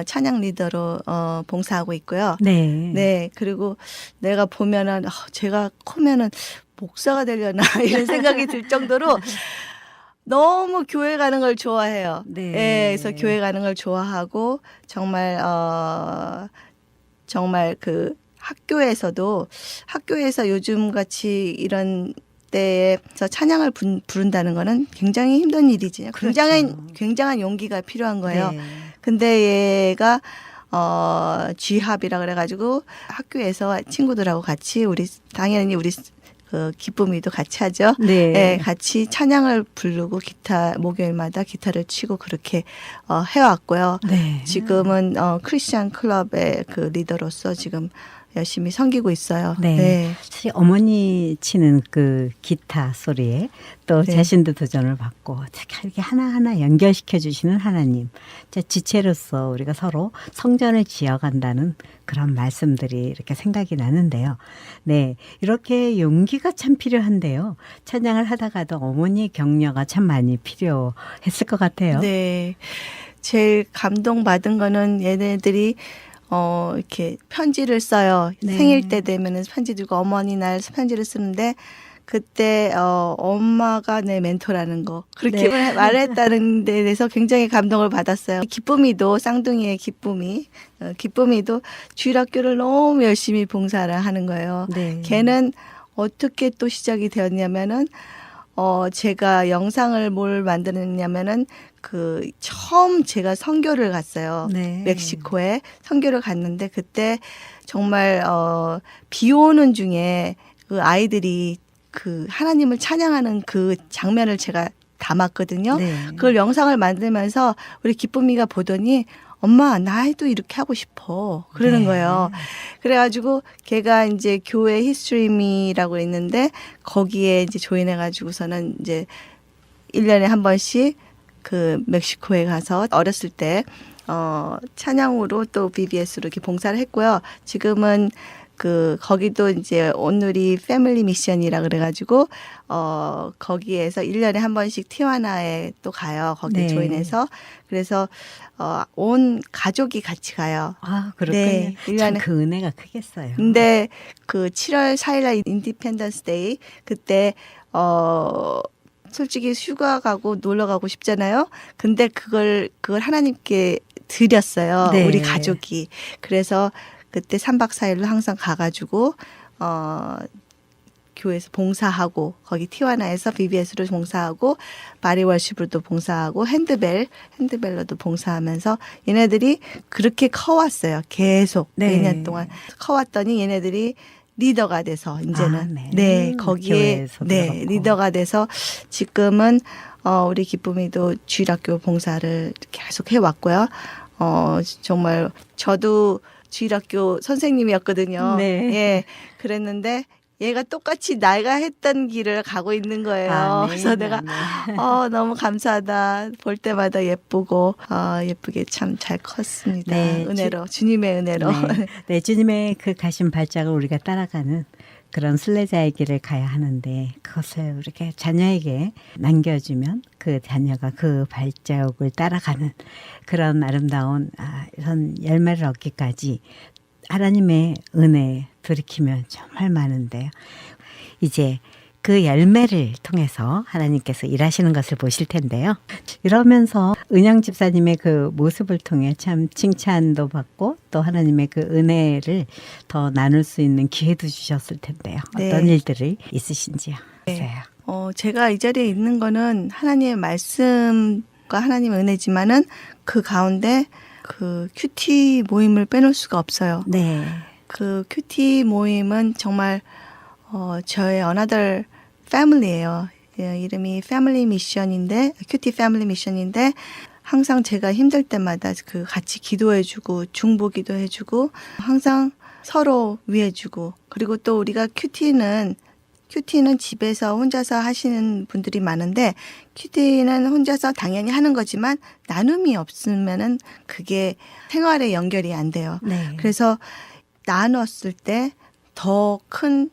찬양 리더로 봉사하고 있고요.
네.
네, 그리고 내가 보면은 제가 크면은 목사가 되려나 이런 생각이 들 정도로 너무 교회 가는 걸 좋아해요.
네.
예, 그래서 교회 가는 걸 좋아하고 정말 그 학교에서 요즘 같이 이런 때에서 찬양을 부른다는 거는 굉장히 힘든 일이지.
그렇죠.
굉장한 용기가 필요한 거예요.
네.
근데 얘가 G합이라 그래가지고 학교에서 친구들하고 같이 당연히 우리 그 기쁨이도 같이 하죠.
네.
네, 같이 찬양을 부르고 목요일마다 기타를 치고 그렇게 해왔고요.
네.
지금은 크리스찬 클럽의 그 리더로서 지금 열심히 섬기고 있어요.
네. 사실 어머니 치는 그 기타 소리에 또
네.
자신도 도전을 받고 이렇게 하나하나 연결시켜 주시는 하나님. 지체로서 우리가 서로 성전을 지어간다는 그런 말씀들이 이렇게 생각이 나는데요. 네. 이렇게 용기가 참 필요한데요. 찬양을 하다가도 어머니의 격려가 참 많이 필요했을 것 같아요.
네. 제일 감동받은 거는 얘네들이 이렇게 편지를 써요.
네.
생일 때 되면은 편지 들고 어머니 날 편지를 쓰는데 그때 엄마가 내 멘토라는 거 그렇게
네.
말했다는 데 대해서 굉장히 감동을 받았어요. 기쁨이도 쌍둥이의 기쁨이도 주일학교를 너무 열심히 봉사를 하는 거예요.
네.
걔는 어떻게 또 시작이 되었냐면은 제가 영상을 뭘 만드느냐면은 처음 제가 선교를 갔어요.
네.
멕시코에 선교를 갔는데 그때 정말 비 오는 중에 그 아이들이 그 하나님을 찬양하는 그 장면을 제가 담았거든요.
네.
그걸 영상을 만들면서 우리 기쁨이가 보더니 엄마 나도 이렇게 하고 싶어 그러는
네.
거예요. 그래가지고 걔가 이제 교회 히스토리미라고 있는데 거기에 이제 조인해가지고서는 이제 1년에 한 번씩 그 멕시코에 가서 어렸을 때 찬양으로 또 BBS로 이렇게 봉사를 했고요. 지금은 거기도 이제 온누리 패밀리 미션이라 그래가지고 거기에서 1년에 한 번씩 티와나에 또 가요. 거기
네.
조인해서 그래서 온 가족이 같이 가요.
아, 그렇군요.
네.
참 그 은혜가 크겠어요.
근데 그 7월 4일날 인디펜던스 데이 그때 솔직히 휴가 가고 놀러 가고 싶잖아요. 근데 그걸 하나님께 드렸어요.
네.
우리 가족이. 그래서 그때 3박 4일로 항상 가가지고 교회에서 봉사하고 거기 티와나에서 BBS로 봉사하고 바리월십으로도 봉사하고 핸드벨로도 봉사하면서 얘네들이 그렇게 커왔어요. 계속
네.
2년 동안 커왔더니 얘네들이 리더가 돼서 이제는
아, 네.
네 거기에
교회에서도
네
그렇고.
리더가 돼서 지금은 우리 기쁨이도 주일학교 봉사를 계속 해왔고요. 정말 저도 주일학교 선생님이었거든요.
네.
예, 그랬는데 얘가 똑같이 내가 했던 길을 가고 있는 거예요.
아, 네.
그래서 내가
네.
너무 감사하다. 볼 때마다 예쁘고 예쁘게 참 잘 컸습니다.
네,
은혜로 주님의 은혜로.
네. 네, 주님의 그 가신 발짝을 우리가 따라가는 그런 순례자의 길을 가야 하는데 그것을 이렇게 자녀에게 남겨주면 그 자녀가 그 발자국을 따라가는 그런 아름다운 이런 열매를 얻기까지 하나님의 은혜 돌이키면 정말 많은데요. 이제 그 열매를 통해서 하나님께서 일하시는 것을 보실 텐데요. 이러면서 은영 집사님의 그 모습을 통해 참 칭찬도 받고 또 하나님의 그 은혜를 더 나눌 수 있는 기회도 주셨을 텐데요. 어떤
네.
일들이 있으신지요?
네. 제가 이 자리에 있는 거는 하나님의 말씀과 하나님의 은혜지만은 그 가운데 그 큐티 모임을 빼놓을 수가 없어요.
네.
그 큐티 모임은 정말 저의 another family예요. 예, 이름이 패밀리 미션인데 큐티 패밀리 미션인데 항상 제가 힘들 때마다 그 같이 기도해주고 중보기도 해주고 항상 서로 위해주고 그리고 또 우리가 큐티는 집에서 혼자서 하시는 분들이 많은데 큐티는 혼자서 당연히 하는 거지만 나눔이 없으면은 그게 생활에 연결이 안 돼요.
네.
그래서 나눴을 때 더 큰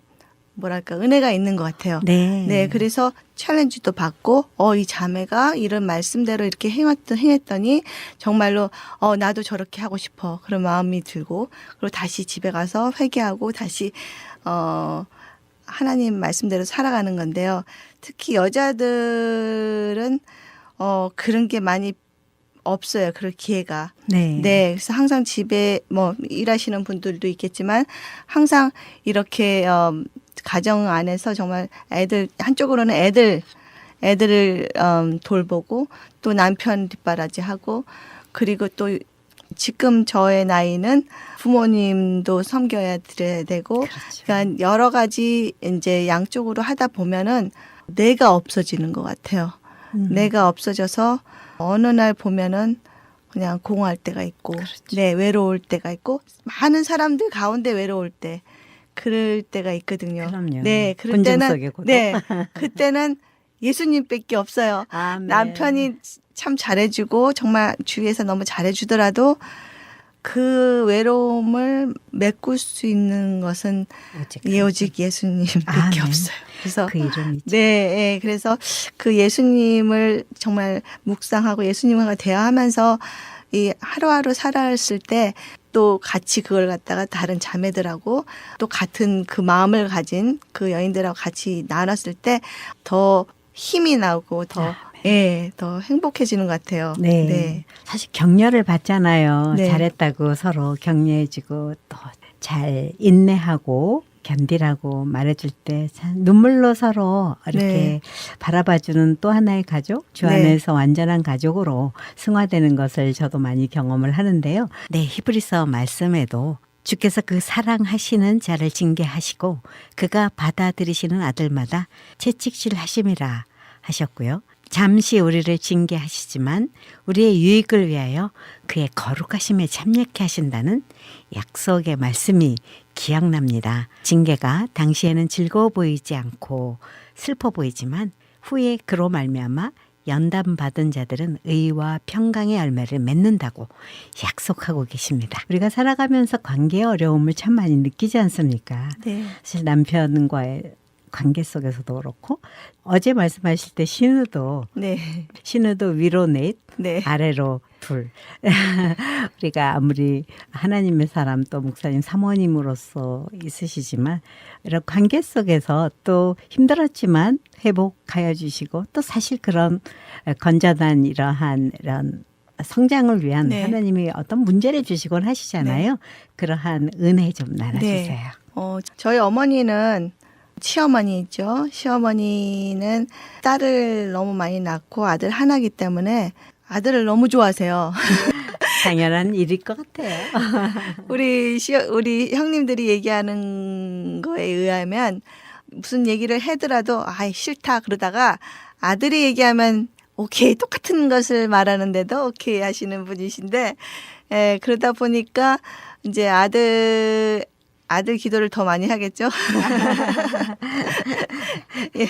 뭐랄까 은혜가 있는 것 같아요.
네.
네, 그래서 챌린지도 받고 이 자매가 이런 말씀대로 이렇게 행했더니 정말로 나도 저렇게 하고 싶어 그런 마음이 들고 그리고 다시 집에 가서 회개하고 다시 하나님 말씀대로 살아가는 건데요. 특히 여자들은 그런 게 많이 없어요. 그럴 기회가.
네.
네. 그래서 항상 집에 일하시는 분들도 있겠지만 항상 이렇게 가정 안에서 정말 한쪽으로는 애들을 돌보고 또 남편 뒷바라지하고 그리고 또 지금 저의 나이는 부모님도 섬겨야 드려야 되고
그렇죠.
그러니까 여러 가지 이제 양쪽으로 하다 보면은 내가 없어지는 것 같아요. 내가 없어져서 어느 날 보면은 그냥 공허할 때가 있고,
그렇죠.
네, 외로울 때가 있고, 많은 사람들 가운데 외로울 때, 그럴 때가 있거든요.
그럼요.
네, 그럴
군중
때는,
속의 고독.
네, 그때는 예수님밖에 없어요.
아멘.
남편이 참 잘해주고, 정말 주위에서 너무 잘해주더라도, 그 외로움을 메꿀 수 있는 것은 오직 예수님밖에
아멘.
없어요. 그래서
그 이름이죠.
네, 예, 그래서 그 예수님을 정말 묵상하고 예수님과 대화하면서 이 하루하루 살아왔을 때 또 같이 그걸 갖다가 다른 자매들하고 또 같은 그 마음을 가진 그 여인들하고 같이 나눴을 때 더 힘이 나고 더 예, 더 행복해지는 것 같아요.
네.
네.
사실 격려를 받잖아요.
네.
잘했다고 서로 격려해주고 또 잘 인내하고 견디라고 말해줄 때 참 눈물로 서로 이렇게
네.
바라봐주는 또 하나의 가족, 주
네.
안에서 완전한 가족으로 승화되는 것을 저도 많이 경험을 하는데요. 네, 히브리서 말씀에도 주께서 그 사랑하시는 자를 징계하시고 그가 받아들이시는 아들마다 채찍질 하심이라 하셨고요. 잠시 우리를 징계하시지만 우리의 유익을 위하여 그의 거룩하심에 참여케 하신다는 약속의 말씀이 기억납니다. 징계가 당시에는 즐거워 보이지 않고 슬퍼 보이지만 후에 그로 말미암아 연단받은 자들은 의와 평강의 열매를 맺는다고 약속하고 계십니다. 우리가 살아가면서 관계의 어려움을 참 많이 느끼지 않습니까?
네.
사실 남편과의 관계 속에서도 그렇고 어제 말씀하실 때 신우도 위로 넷
네.
아래로 둘 우리가 아무리 하나님의 사람 또 목사님 사모님으로서 있으시지만 이런 관계 속에서 또 힘들었지만 회복하여 주시고 또 사실 그런 건전한 이러한 이런 성장을 위한
네.
하나님이 어떤 문제를 주시곤 하시잖아요. 그러한 은혜 좀 나눠주세요.
저희 어머니는 시어머니 있죠. 시어머니는 딸을 너무 많이 낳고 아들 하나이기 때문에 아들을 너무 좋아하세요.
당연한 일일 것 같아요.
우리 형님들이 얘기하는 거에 의하면 무슨 얘기를 하더라도 아이 싫다 그러다가 아들이 얘기하면 오케이 똑같은 것을 말하는데도 오케이 하시는 분이신데 그러다 보니까 이제 아들 기도를 더 많이 하겠죠. 예.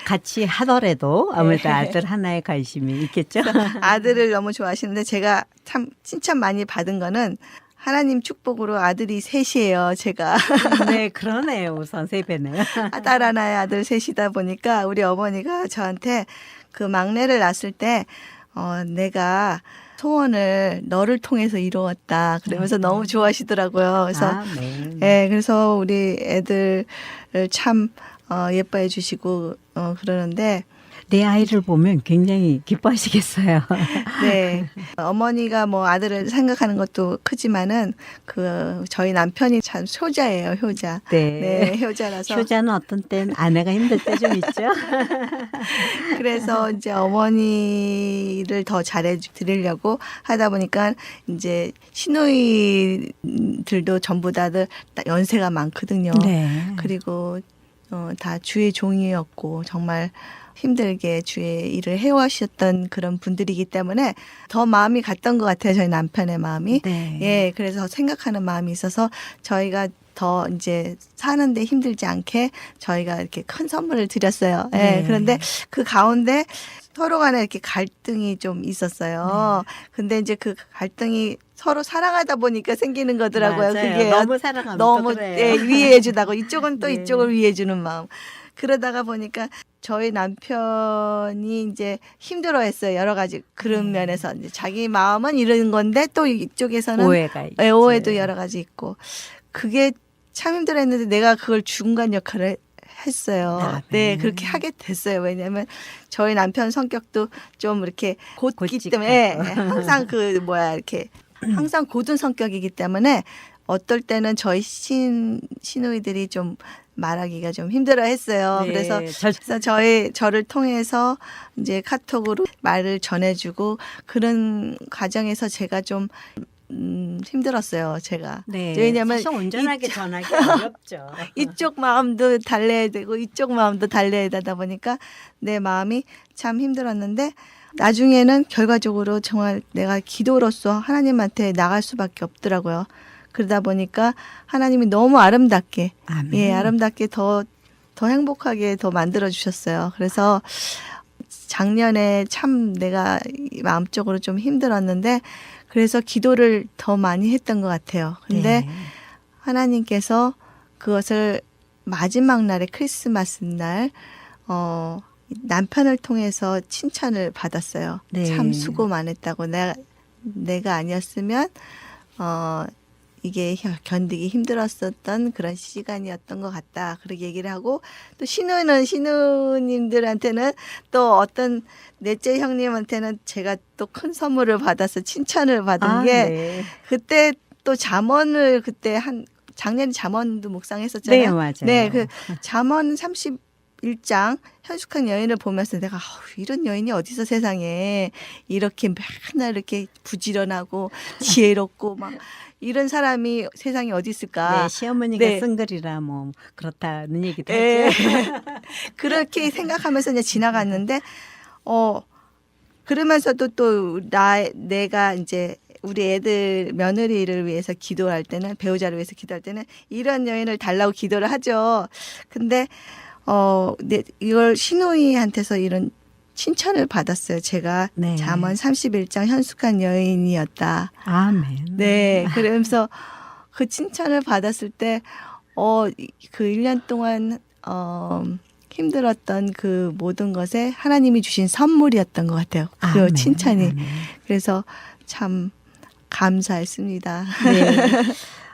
같이 하더라도 아무래도 아들 하나에 관심이 있겠죠.
아들을 너무 좋아하시는데 제가 참 칭찬 많이 받은 거는 하나님 축복으로 아들이 셋이에요. 제가
네, 그러네요. 우선 세 배네요.
딸 하나에 아들 셋이다 보니까 우리 어머니가 저한테 그 막내를 낳았을 때 내가 소원을 너를 통해서 이루었다. 그러면서 너무 좋아하시더라고요. 그래서
네.
그래서 우리 애들을 참 예뻐해 주시고 그러는데
내 아이를 보면 굉장히 기뻐하시겠어요.
네. 어머니가 뭐 아들을 생각하는 것도 크지만은 그 저희 남편이 참 효자예요, 효자.
네.
효자라서.
효자는 어떤 때는 아내가 힘들 때 좀 있죠.
그래서 이제 어머니를 더 잘해 드리려고 하다 보니까 이제 시누이들도 전부 다들 연세가 많거든요.
네.
그리고 다 주의 종이었고 정말 힘들게 주의 일을 해오셨던 그런 분들이기 때문에 더 마음이 갔던 것 같아요. 저희 남편의 마음이.
네.
예, 그래서 생각하는 마음이 있어서 저희가 더 이제 사는데 힘들지 않게 저희가 이렇게 큰 선물을 드렸어요. 예,
네.
그런데 그 가운데 서로 간에 이렇게 갈등이 좀 있었어요. 근데 이제 그 갈등이 서로 사랑하다 보니까 생기는 거더라고요.
맞아요.
그게
너무 사랑하면
너무
또 그래요.
예, 위해해 주다고 이쪽은 또
네.
이쪽을 위해 주는 마음. 그러다가 보니까 저희 남편이 이제 힘들어했어요. 여러 가지 그런 면에서 이제 자기 마음은 이런 건데 또 이쪽에서는
오해가 있지.
예, 오해도 여러 가지 있고 그게 참 힘들어했는데 내가 그걸 중간 역할을 했어요. 네, 그렇게 하게 됐어요. 왜냐하면 저희 남편 성격도 좀 이렇게 곧기
곧직하고.
때문에 항상 이렇게 항상 고든 성격이기 때문에 어떨 때는 저희 시누이들이 좀 말하기가 좀 힘들어했어요.
네,
그래서 저를 통해서 이제 카톡으로 말을 전해주고 그런 과정에서 제가 좀 힘들었어요. 제가.
네.
왜냐하면
사실 온전하게 전하기 어렵죠.
이쪽 마음도 달래야 되고 이쪽 마음도 달래야 되다 보니까 내 마음이 참 힘들었는데 나중에는 결과적으로 정말 내가 기도로서 하나님한테 나갈 수밖에 없더라고요. 그러다 보니까 하나님이 너무 아름답게,
아멘.
예, 아름답게 더 행복하게 더 만들어 주셨어요. 그래서 작년에 참 내가 마음적으로 좀 힘들었는데 그래서 기도를 더 많이 했던 것 같아요. 근데
네.
하나님께서 그것을 마지막 날에 크리스마스 날 남편을 통해서 칭찬을 받았어요.
네.
참 수고 많았다고. 내가 아니었으면 이게 견디기 힘들었었던 그런 시간이었던 것 같다. 그렇게 얘기를 하고 또 신우님들한테는 또 어떤 넷째 형님한테는 제가 또 큰 선물을 받아서 칭찬을 받은 게
네.
그때 또 잠언을 그때 작년에 잠언도 묵상했었잖아요.
네, 맞아요.
네, 그 잠언 31장 현숙한 여인을 보면서 내가 이런 여인이 어디서 세상에 이렇게 맨날 이렇게 부지런하고 지혜롭고 막 이런 사람이 세상에 어디 있을까?
네, 시어머니가
네.
쓴 글이라 뭐 그렇다는 얘기도
예.
하죠.
그렇게 생각하면서 이제 지나갔는데 그러면서도 또 내가 이제 우리 애들 며느리를 위해서 기도할 때는 배우자를 위해서 기도할 때는 이런 여인을 달라고 기도를 하죠. 근데 이걸 신우이한테서 이런 칭찬을 받았어요. 제가
네.
잠언 31장 현숙한 여인이었다.
아멘.
네. 그러면서 그 칭찬을 받았을 때 그 1년 동안 힘들었던 그 모든 것에 하나님이 주신 선물이었던 것 같아요. 그
아멘.
칭찬이.
아멘.
그래서 참 감사했습니다.
네.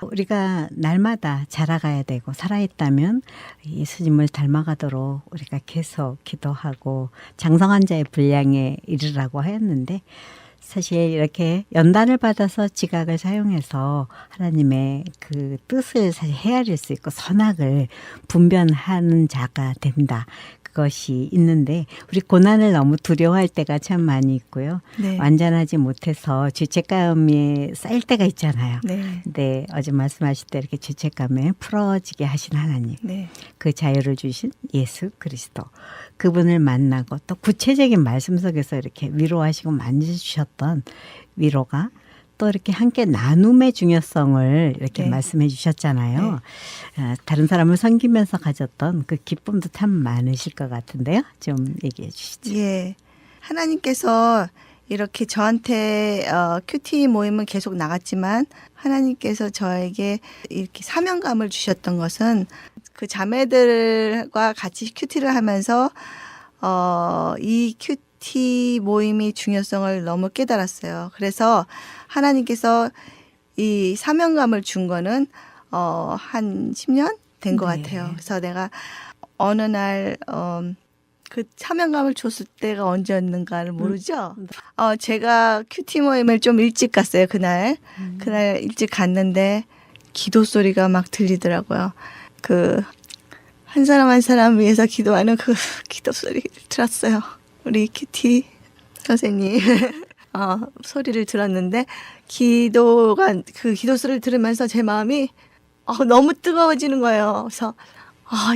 우리가 날마다 자라가야 되고 살아있다면 예수님을 닮아가도록 우리가 계속 기도하고 장성한 자의 분량에 이르라고 하였는데 사실 이렇게 연단을 받아서 지각을 사용해서 하나님의 그 뜻을 사실 헤아릴 수 있고 선악을 분별하는 자가 된다. 그것이 있는데 우리 고난을 너무 두려워할 때가 참 많이 있고요.
네.
완전하지 못해서 죄책감에 쌓일 때가 있잖아요.
네.
네, 어제 말씀하실 때 이렇게 죄책감에 풀어지게 하신 하나님,
네.
그 자유를 주신 예수 그리스도, 그분을 만나고 또 구체적인 말씀 속에서 이렇게 위로하시고 만져주셨던 위로가 또 이렇게 함께 나눔의 중요성을 이렇게
네.
말씀해 주셨잖아요. 다른 사람을 섬기면서 가졌던 그 기쁨도 참 많으실 것 같은데요. 좀 얘기해 주시죠.
예. 하나님께서 이렇게 저한테 큐티 모임은 계속 나갔지만 하나님께서 저에게 이렇게 사명감을 주셨던 것은 그 자매들과 같이 큐티를 하면서 이 큐티 모임의 중요성을 너무 깨달았어요. 그래서 하나님께서 이 사명감을 준 거는 한 10년 된 것
네.
같아요. 그래서 내가 어느 날 그 사명감을 줬을 때가 언제였는가를 모르죠. 제가 큐티 모임을 좀 일찍 갔어요. 그날 일찍 갔는데 기도 소리가 막 들리더라고요. 그 한 사람 한 사람 위해서 기도하는 그 기도 소리를 들었어요. 우리 큐티 선생님 소리를 들었는데 그 기도 소리를 들으면서 제 마음이 너무 뜨거워지는 거예요. 그래서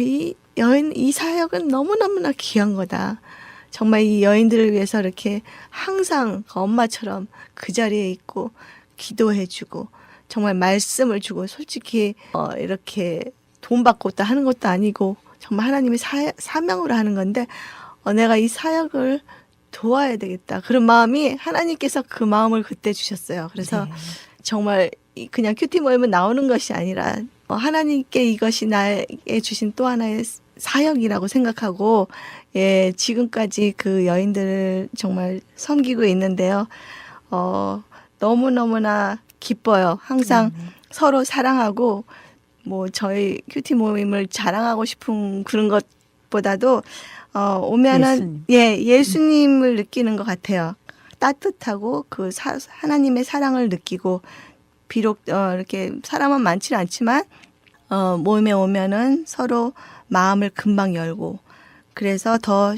이 사역은 너무너무나 귀한 거다. 정말 이 여인들을 위해서 이렇게 항상 엄마처럼 그 자리에 있고 기도해주고 정말 말씀을 주고 솔직히 이렇게 돈 받고 또 하는 것도 아니고 정말 하나님의 사명으로 하는 건데 내가 이 사역을 도와야 되겠다. 그런 마음이 하나님께서 그 마음을 그때 주셨어요. 그래서
네.
정말 그냥 큐티 모임은 나오는 것이 아니라 하나님께 이것이 나에게 주신 또 하나의 사역이라고 생각하고 지금까지 그 여인들을 정말 섬기고 있는데요. 너무너무나 기뻐요. 항상 서로 사랑하고 저희 큐티 모임을 자랑하고 싶은 그런 것보다도 오면은 예수님을 느끼는 것 같아요. 따뜻하고 그 하나님의 사랑을 느끼고 비록 이렇게 사람은 많지는 않지만 모임에 오면은 서로 마음을 금방 열고 그래서 더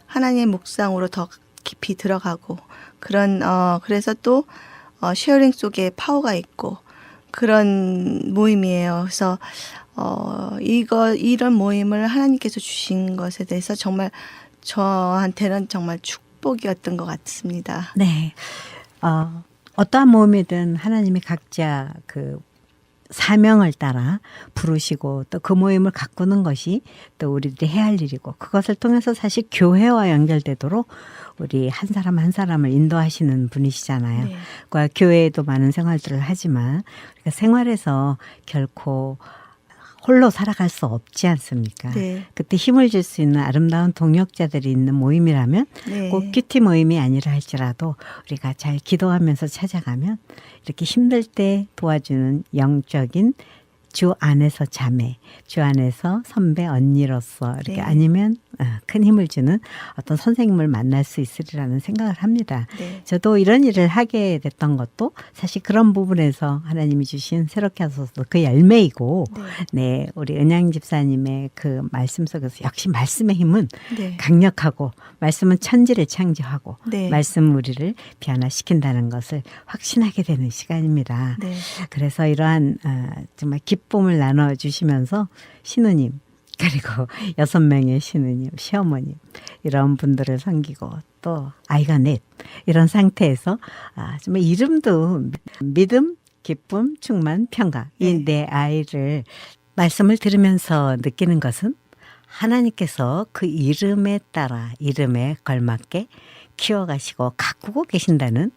하나님의 묵상으로 더 깊이 들어가고 그래서 또 쉐어링 속에 파워가 있고 그런 모임이에요. 그래서 이런 모임을 하나님께서 주신 것에 대해서 정말 저한테는 정말 축복이었던 것 같습니다.
네. 어떠한 모임이든 하나님이 각자 그 사명을 따라 부르시고 또 그 모임을 가꾸는 것이 또 우리들이 해야 할 일이고 그것을 통해서 사실 교회와 연결되도록 우리 한 사람 한 사람을 인도하시는 분이시잖아요.
네.
그러니까 교회에도 많은 생활들을 하지만 우리가 생활에서 결코 홀로 살아갈 수 없지 않습니까?
네.
그때 힘을 줄 수 있는 아름다운 동역자들이 있는 모임이라면
네.
꼭 큐티 모임이 아니라 할지라도 우리가 잘 기도하면서 찾아가면 이렇게 힘들 때 도와주는 영적인 주 안에서 자매, 주 안에서 선배, 언니로서 이렇게
네.
아니면 큰 힘을 주는 어떤 선생님을 만날 수 있으리라는 생각을 합니다.
네.
저도 이런 일을 하게 됐던 것도 사실 그런 부분에서 하나님이 주신 새롭게 하소서 그 열매이고
네.
네, 우리 은양 집사님의 그 말씀 속에서 역시 말씀의 힘은
네.
강력하고 말씀은 천지를 창조하고
네.
말씀은 우리를 변화시킨다는 것을 확신하게 되는 시간입니다.
네.
그래서 이러한 정말 기쁨을 나눠주시면서 신우님 그리고 6명의 신우님, 시어머님 이런 분들을 섬기고 또 아이가 넷 이런 상태에서 정말 이름도 믿음, 기쁨, 충만, 평강 이 네 아이를 말씀을 들으면서 느끼는 것은 하나님께서 그 이름에 따라 이름에 걸맞게 키워가시고 가꾸고 계신다는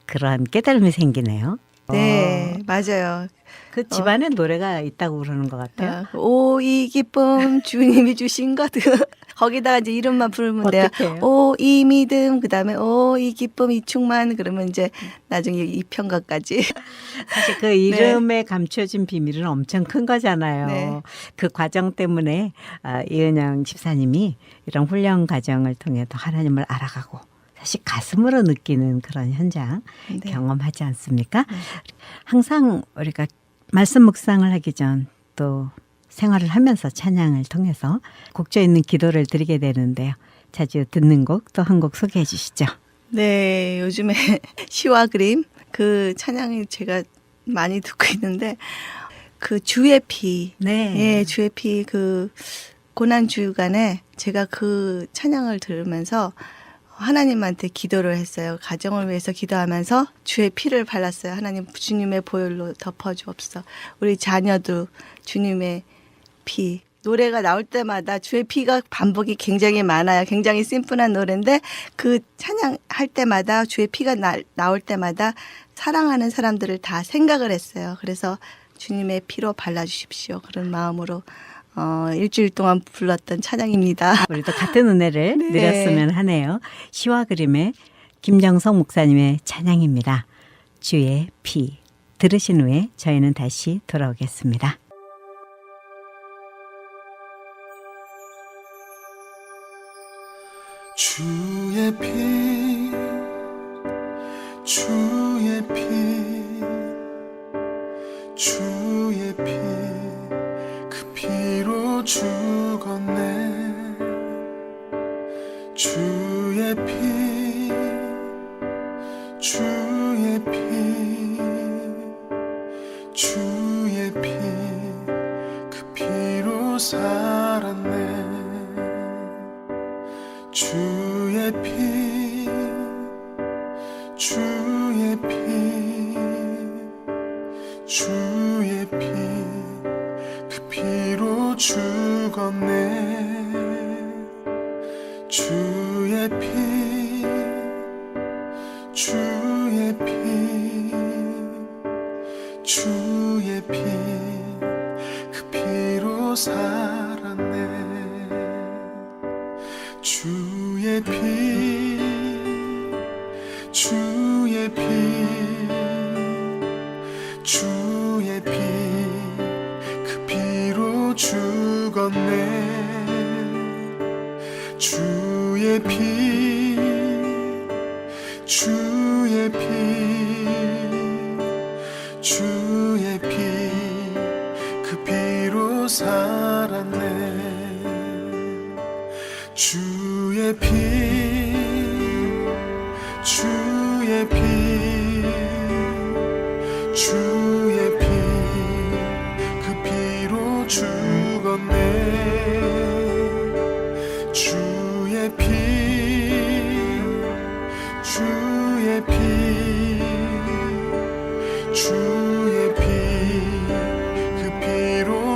그러한 깨달음이 생기네요.
네, 맞아요.
그 집안에 노래가 있다고 그러는 것 같아요.
오, 이 기쁨 주님이 주신 것. 거기다가 이제 이름만 부르면 돼요.
어떻게 해요?
오, 이 믿음, 그 다음에 오, 이 기쁨, 이 충만. 그러면 이제 나중에 이 평가까지.
사실 그 이름에 감춰진 비밀은 엄청 큰 거잖아요.
네.
그 과정 때문에 이은영 집사님이 이런 훈련 과정을 통해 더 하나님을 알아가고 사실 가슴으로 느끼는 그런 현장
네.
경험하지 않습니까? 항상 우리가 말씀 묵상을 하기 전 또 생활을 하면서 찬양을 통해서 곡조 있는 기도를 드리게 되는데요. 자주 듣는 곡 또 한 곡 소개해 주시죠.
네, 요즘에 시와 그림 그 찬양이 제가 많이 듣고 있는데 그 주의 피.
네.
예, 주의 피 그 고난 주간에 제가 그 찬양을 들으면서 하나님한테 기도를 했어요. 가정을 위해서 기도하면서 주의 피를 발랐어요. 하나님 주님의 보혈로 덮어주옵소서. 우리 자녀도 주님의 피. 노래가 나올 때마다 주의 피가 반복이 굉장히 많아요. 굉장히 심플한 노래인데 그 찬양할 때마다 주의 피가 나올 때마다 사랑하는 사람들을 다 생각을 했어요. 그래서 주님의 피로 발라주십시오. 그런 마음으로 일주일 동안 불렀던 찬양입니다.
우리도 같은 은혜를
네.
누렸으면 하네요. 시와 그림의 김정석 목사님의 찬양입니다. 주의 피. 들으신 후에 저희는 다시 돌아오겠습니다.
주의 피 주의 피 주의 피 그 피로 죽었네 주의 피 주의 피 주의 피 그 피로 살았네 주의 피 주의 피 주의 피 그 피로 죽었네 주의 피 주의 피 주의 피 그 피로 살았네 주의 피 주의 피 주의 피 그 피로 죽었네 주의 피 주의 피 주의 피 그 피로 살았네 주의 피 주의 피 주의 피 그 피로 죽었네 주의 피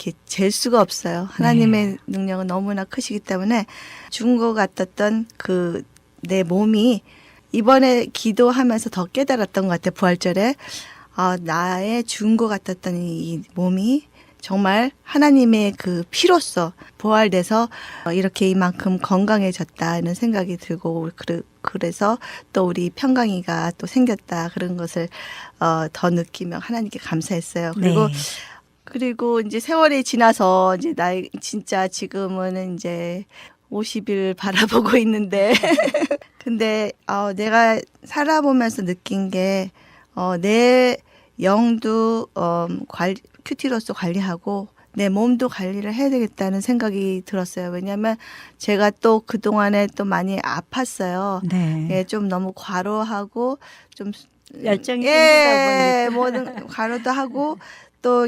이렇게 잴 수가 없어요. 하나님의 능력은 너무나 크시기 때문에 죽은 것 같았던 그 내 몸이 이번에 기도하면서 더 깨달았던 것 같아요. 부활절에 나의 죽은 것 같았던 이 몸이 정말 하나님의 그 피로써 부활돼서 이렇게 이만큼 건강해졌다는 생각이 들고 그래서 또 우리 평강이가 또 생겼다 그런 것을 더 느끼며 하나님께 감사했어요. 그리고
네.
그리고 이제 세월이 지나서 이제 나이 진짜 지금은 이제 50일 바라보고 있는데 근데 내가 살아보면서 느낀 게 내 영도 큐티로서 관리하고 내 몸도 관리를 해야 되겠다는 생각이 들었어요. 왜냐하면 제가 또 그동안에 또 많이 아팠어요.
네.
예, 좀 너무 과로하고 좀
열정이
예,
생기다 보니까.
모든 과로도 하고 또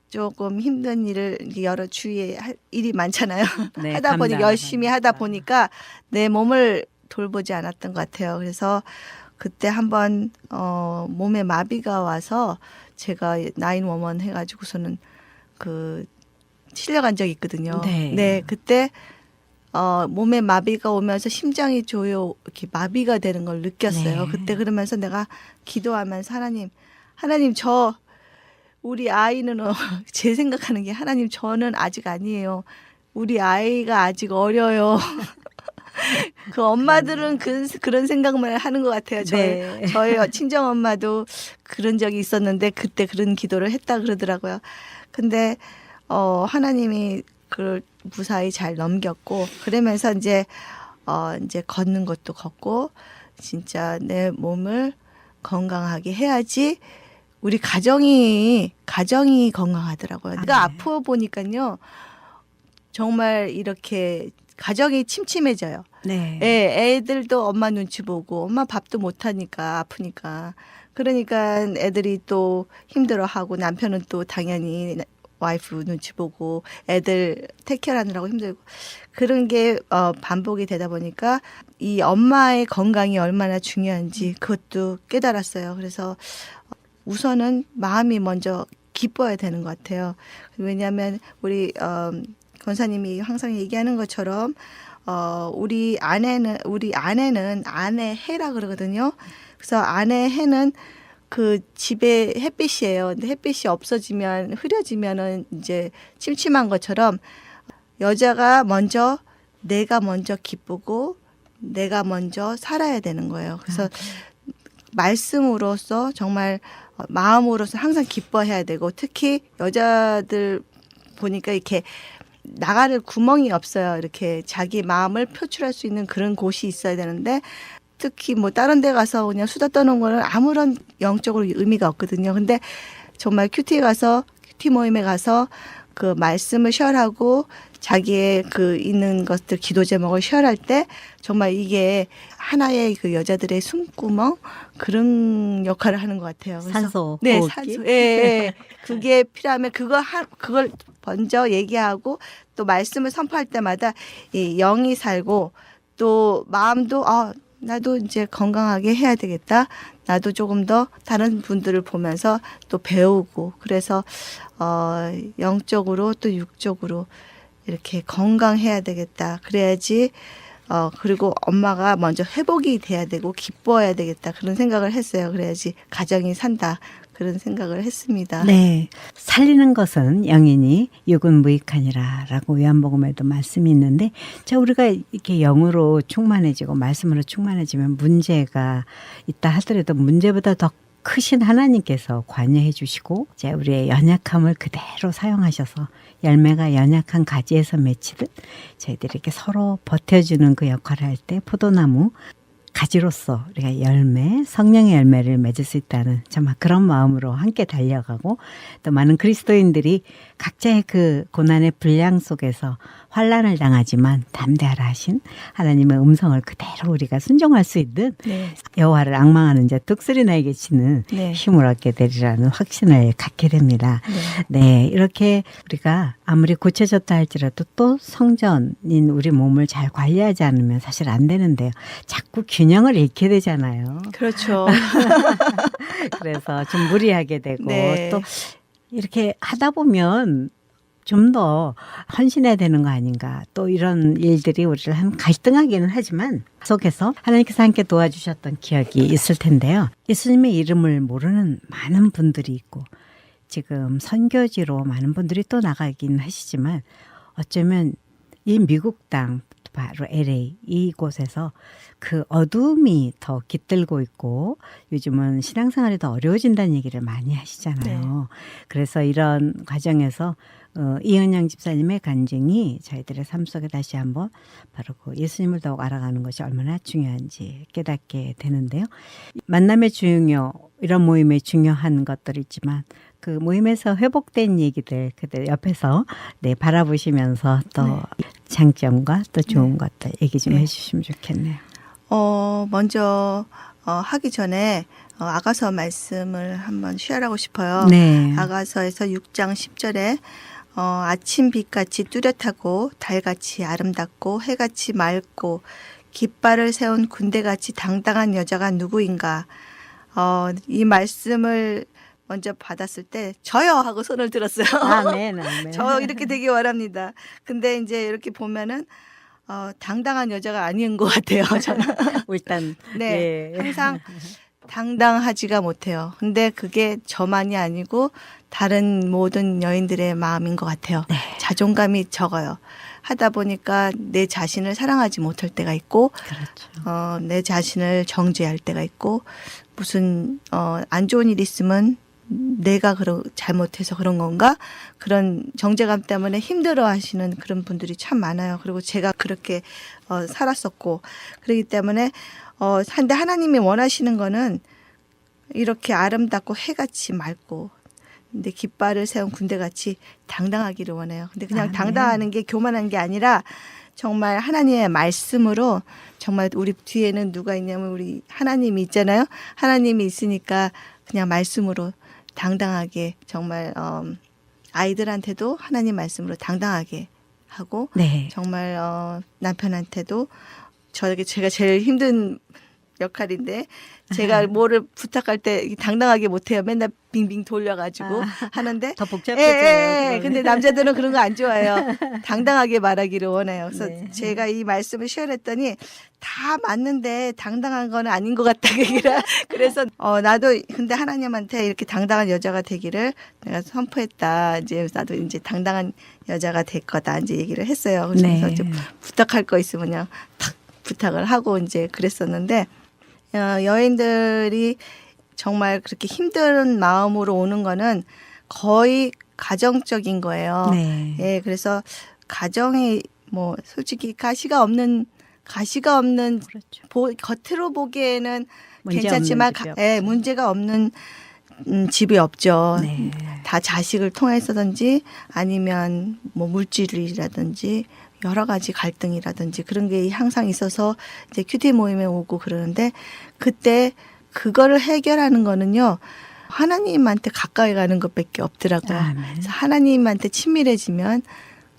조금 힘든 일을 여러 주위에 할 일이 많잖아요.
네,
하다 보니
감당하다
열심히 하다
보니까.
보니까 내 몸을 돌보지 않았던 것 같아요. 그래서 그때 한번 몸에 마비가 와서 제가 911 해가지고서는 그 실려간 적이 있거든요.
네.
그때 몸에 마비가 오면서 심장이 이렇게 마비가 되는 걸 느꼈어요.
네.
그때 그러면서 내가 기도하면서 하나님 우리 아이는 제 생각하는 게 하나님 저는 아직 아니에요. 우리 아이가 아직 어려요. 그 엄마들은 그런 생각만 하는 것 같아요.
네.
저희 친정 엄마도 그런 적이 있었는데 그때 그런 기도를 했다 그러더라고요. 근데 하나님이 그걸 무사히 잘 넘겼고 그러면서 이제 걷는 것도 걷고 진짜 내 몸을 건강하게 해야지 우리 가정이 건강하더라고요. 내가 아파 보니까요. 정말 이렇게 가정이 침침해져요.
네.
예, 애들도 엄마 눈치 보고 엄마 밥도 못 하니까 아프니까. 그러니까 애들이 또 힘들어하고 남편은 또 당연히 와이프 눈치 보고 애들 태클하느라고 힘들고 그런 게 반복이 되다 보니까 이 엄마의 건강이 얼마나 중요한지 그것도 깨달았어요. 그래서 우선은 마음이 먼저 기뻐야 되는 것 같아요. 왜냐하면 우리 권사님이 항상 얘기하는 것처럼 우리 아내는 아내 해라 그러거든요. 그래서 아내 해는 그 집에 햇빛이에요. 근데 햇빛이 없어지면 흐려지면은 이제 침침한 것처럼 여자가 내가 먼저 기쁘고 내가 먼저 살아야 되는 거예요. 그래서 말씀으로서 정말 마음으로서 항상 기뻐해야 되고 특히 여자들 보니까 이렇게 나갈 구멍이 없어요. 이렇게 자기 마음을 표출할 수 있는 그런 곳이 있어야 되는데 특히 뭐 다른 데 가서 그냥 수다 떠는 거는 아무런 영적으로 의미가 없거든요. 근데 정말 큐티 모임에 가서 그 말씀을 쉐어하고 자기의 그 있는 것들 기도 제목을 쉐어할 때 정말 이게 하나의 그 여자들의 숨구멍 그런 역할을 하는 것 같아요. 그래서
산소,
네,
호흡기.
산소. 예. 그게 필요하면 그걸 먼저 얘기하고 또 말씀을 선포할 때마다 이 영이 살고 또 마음도 나도 이제 건강하게 해야 되겠다. 나도 조금 더 다른 분들을 보면서 또 배우고 그래서 영적으로 또 육적으로 이렇게 건강해야 되겠다. 그래야지 그리고 엄마가 먼저 회복이 돼야 되고 기뻐해야 되겠다. 그런 생각을 했어요. 그래야지 가정이 산다. 그런 생각을 했습니다.
네. 살리는 것은 영이니 육은 무익하니라라고 요한복음에도 말씀이 있는데 우리가 이렇게 영으로 충만해지고 말씀으로 충만해지면 문제가 있다 하더라도 문제보다 더 크신 하나님께서 관여해 주시고 이제 우리의 연약함을 그대로 사용하셔서 열매가 연약한 가지에서 맺히듯 저희들이 이렇게 서로 버텨주는 그 역할을 할 때 포도나무 가지로서 우리가 성령의 열매를 맺을 수 있다는 정말 그런 마음으로 함께 달려가고 또 많은 그리스도인들이 각자의 그 고난의 분량 속에서 환난을 당하지만 담대하라 하신 하나님의 음성을 그대로 우리가 순종할 수 있는
네.
여호와를 앙망하는 자 뚝소리 나에게 치는
네.
힘을 얻게 되리라는 확신을 갖게 됩니다. 네, 이렇게 우리가 아무리 고쳐졌다 할지라도 또 성전인 우리 몸을 잘 관리하지 않으면 사실 안 되는데요. 자꾸 균형을 잃게 되잖아요.
그렇죠.
그래서 좀 무리하게 되고
네.
또 이렇게 하다 보면 좀 더 헌신해야 되는 거 아닌가. 또 이런 일들이 우리를 한 갈등하기는 하지만 속에서 하나님께서 함께 도와주셨던 기억이 있을 텐데요. 예수님의 이름을 모르는 많은 분들이 있고 지금 선교지로 많은 분들이 또 나가긴 하시지만 어쩌면 이 미국 땅 바로 LA 이곳에서 그 어둠이 더 깃들고 있고 요즘은 신앙생활이 더 어려워진다는 얘기를 많이 하시잖아요. 그래서 이런 과정에서 이은영 집사님의 간증이 저희들의 삶 속에 다시 한번 바로 그 예수님을 더욱 알아가는 것이 얼마나 중요한지 깨닫게 되는데요. 만남의 중요, 이런 모임에 중요한 것들이 있지만 그 모임에서 회복된 얘기들 그들 옆에서 네, 바라보시면서 또 장점과 또 좋은 것들 얘기 좀 해주시면 좋겠네요.
먼저 하기 전에 아가서 말씀을 한번 쉐어하고 싶어요.
네.
아가서에서 6장 10절에 아침 빛같이 뚜렷하고 달같이 아름답고 해같이 맑고 깃발을 세운 군대같이 당당한 여자가 누구인가. 이 말씀을 먼저 받았을 때 저요 하고 손을 들었어요.
아멘, 아멘.
저 이렇게 되기 원합니다. 근데 이제 이렇게 보면은 당당한 여자가 아닌 것 같아요. 저는.
일단
네,
예.
항상 당당하지가 못해요. 근데 그게 저만이 아니고 다른 모든 여인들의 마음인 것 같아요.
네.
자존감이 적어요. 하다 보니까 내 자신을 사랑하지 못할 때가 있고,
그렇죠.
내 자신을 정죄할 때가 있고, 무슨 안 좋은 일 있으면 내가 잘못해서 그런 건가? 그런 정죄감 때문에 힘들어하시는 그런 분들이 참 많아요. 그리고 제가 그렇게 살았었고, 그렇기 때문에 근데 하나님이 원하시는 거는 이렇게 아름답고 해같이 맑고, 근데 깃발을 세운 군대같이 당당하기를 원해요. 근데 그냥 당당하는 게 교만한 게 아니라 정말 하나님의 말씀으로 정말 우리 뒤에는 누가 있냐면 우리 하나님이 있잖아요. 하나님이 있으니까 그냥 말씀으로 당당하게 정말 아이들한테도 하나님 말씀으로 당당하게 하고
네.
정말 남편한테도 제가 제일 힘든 역할인데 제가 뭐를 부탁할 때 당당하게 못해요. 맨날 빙빙 돌려가지고 하는데
더 복잡해져요.
근데 남자들은 그런 거 안 좋아해요. 당당하게 말하기를 원해요. 그래서
네.
제가 이 말씀을 시연했더니 다 맞는데 당당한 건 아닌 것 같다. 그래서 나도 근데 하나님한테 이렇게 당당한 여자가 되기를 내가 선포했다. 이제 나도 이제 당당한 여자가 될 거다. 이제 얘기를 했어요. 그래서
네.
이제 부탁할 거 있으면 그냥 탁 부탁을 하고 이제 그랬었는데 여인들이 정말 그렇게 힘든 마음으로 오는 거는 거의 가정적인 거예요.
네.
예, 그래서 가정이 뭐 솔직히 가시가 없는
그렇죠.
겉으로 보기에는
문제
괜찮지만
없는 집이 없죠.
예, 문제가 없는 집이 없죠.
네.
다 자식을 통해서든지 아니면 뭐 물질이라든지 여러 가지 갈등이라든지 그런 게 항상 있어서 이제 큐티 모임에 오고 그러는데 그때 그거를 해결하는 거는요. 하나님한테 가까이 가는 것밖에 없더라고요.
아멘.
그래서 하나님한테 친밀해지면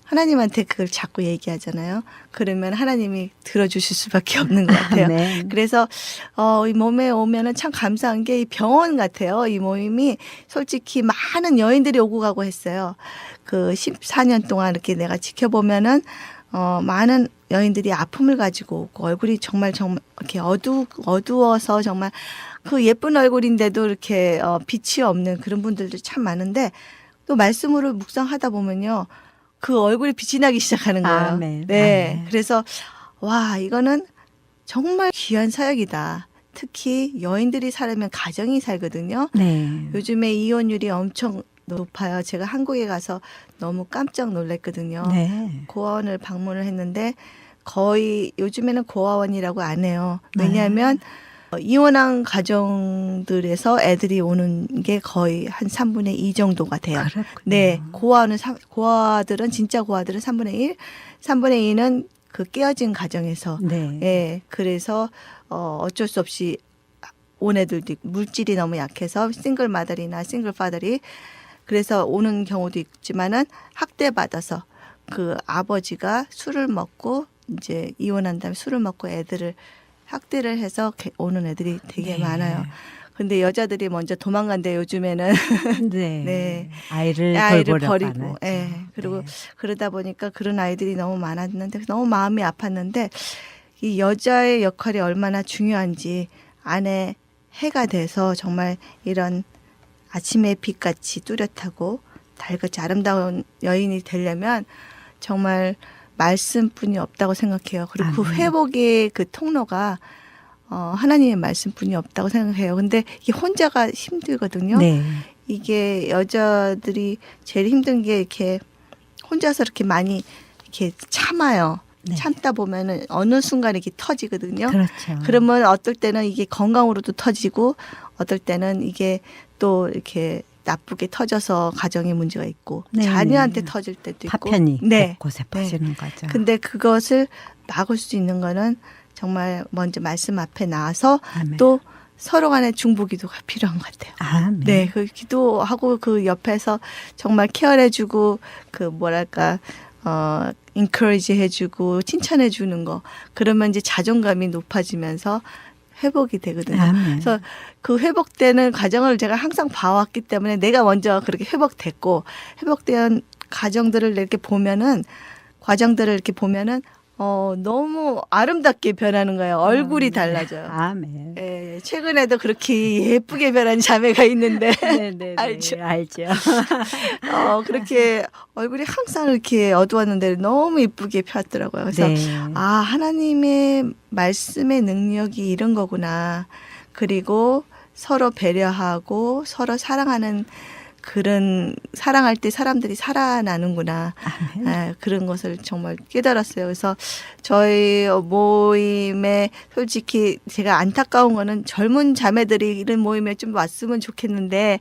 하나님한테 그걸 자꾸 얘기하잖아요. 그러면 하나님이 들어주실 수밖에 없는 것 같아요.
아멘.
그래서 이 몸에 오면은 참 감사한 게 이 병원 같아요. 이 모임이 솔직히 많은 여인들이 오고 가고 했어요. 그 14년 동안 이렇게 내가 지켜보면은 많은 여인들이 아픔을 가지고 오고 얼굴이 정말 이렇게 어두워서 정말 그 예쁜 얼굴인데도 이렇게 빛이 없는 그런 분들도 참 많은데 또 말씀으로 묵상하다 보면요. 그 얼굴에 빛이 나기 시작하는 거예요.
아멘.
네.
아멘.
그래서 와, 이거는 정말 귀한 사역이다. 특히 여인들이 살면 가정이 살거든요.
네.
요즘에 이혼율이 엄청 높아요. 제가 한국에 가서 너무 깜짝 놀랐거든요.
네.
고아원을 방문을 했는데 거의 요즘에는 고아원이라고 안 해요. 왜냐하면 이혼한 가정들에서 애들이 오는 게 거의 한 3분의 2 정도가 돼요.
그렇군요.
네. 고아들은 진짜 고아들은 3분의 1, 3분의 2는 그 깨어진 가정에서
네.
예. 그래서 어쩔 수 없이 온 애들도 있고 물질이 너무 약해서 싱글 마들이나 싱글 파들이 그래서 오는 경우도 있지만은 학대받아서 그 아버지가 술을 먹고 이제 이혼한 다음에 술을 먹고 애들을 학대를 해서 오는 애들이 되게
네.
많아요. 근데 여자들이 먼저 도망간대 요즘에는.
네.
네.
아이를
아이를
돌보려고
버리고.
하는.
예. 그리고
네.
그러다 보니까 그런 아이들이 너무 많았는데 너무 마음이 아팠는데 이 여자의 역할이 얼마나 중요한지 아내 해가 돼서 정말 이런 아침의 빛같이 뚜렷하고 달같이 아름다운 여인이 되려면 정말 말씀뿐이 없다고 생각해요. 그리고 그
아멘.
회복의 그 통로가 하나님의 말씀뿐이 없다고 생각해요. 근데 이게 혼자가 힘들거든요.
네.
이게 여자들이 제일 힘든 게 이렇게 혼자서 이렇게 많이 이렇게 참아요.
네.
참다 보면은 어느 순간 이게 터지거든요.
그렇죠.
그러면 어떨 때는 이게 건강으로도 터지고 어떨 때는 이게 또 이렇게 나쁘게 터져서 가정에 문제가 있고
네,
자녀한테
네.
터질 때도 있고
파편이
네.
곳곳에 퍼지는 거죠.
근데 그것을 막을 수 있는 거는 정말 먼저 말씀 앞에 나와서
아멘.
또 서로 간의 중보기도가 필요한 것 같아요.
아멘.
네, 그 기도하고 그 옆에서 정말 케어해주고 그 뭐랄까 encourage 해주고 칭찬해주는 거 그러면 이제 자존감이 높아지면서 회복이 되거든요.
아멘.
그래서 그 회복되는 과정을 제가 항상 봐왔기 때문에 내가 먼저 그렇게 회복됐고 회복된 가정들을 이렇게 보면은 과정들을 이렇게 보면은 너무 아름답게 변하는 거예요. 얼굴이 달라져요.
아멘.
예, 최근에도 그렇게 예쁘게 변한 자매가 있는데
네네.
알죠.
알죠.
그렇게 얼굴이 항상 이렇게 어두웠는데 너무 예쁘게 폈더라고요. 그래서
네.
하나님의 말씀의 능력이 이런 거구나. 그리고 서로 배려하고 서로 사랑하는 그런 사랑할 때 사람들이 살아나는구나.
아멘.
그런 것을 정말 깨달았어요. 그래서 저희 모임에 솔직히 제가 안타까운 거는 젊은 자매들이 이런 모임에 좀 왔으면 좋겠는데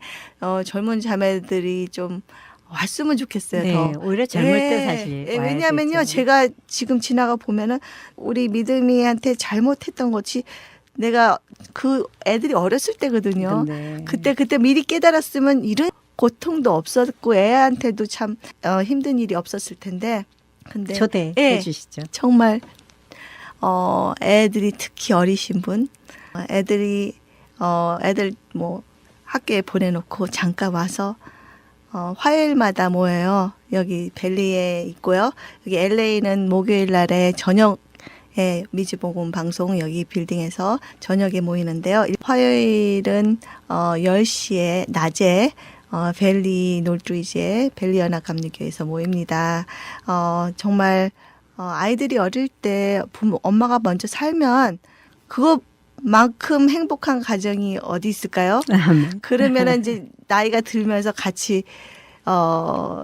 젊은 자매들이 좀 왔으면 좋겠어요.
네,
더.
오히려 젊을 때 사실 와야
왜냐하면요,
되죠.
제가 지금 지나가 보면은 우리 믿음이한테 잘못했던 것이 내가 그 애들이 어렸을 때거든요.
근데
그때 미리 깨달았으면 이런 고통도 없었고 애한테도 참 힘든 일이 없었을 텐데. 근데
초대해
예,
주시죠.
정말 애들이 특히 어리신 분, 애들 뭐 학교에 보내놓고 잠깐 와서 화요일마다 모여요. 여기 벨리에 있고요. 여기 LA는 목요일 날에 저녁 미즈복음 방송 여기 빌딩에서 저녁에 모이는데요. 화요일은 10시에 낮에 벨리 놀드리지의 벨리 연합감리교회에서 모입니다. 정말 아이들이 어릴 때 엄마가 먼저 살면 그것만큼 행복한 가정이 어디 있을까요?
아멘.
그러면 이제 나이가 들면서 같이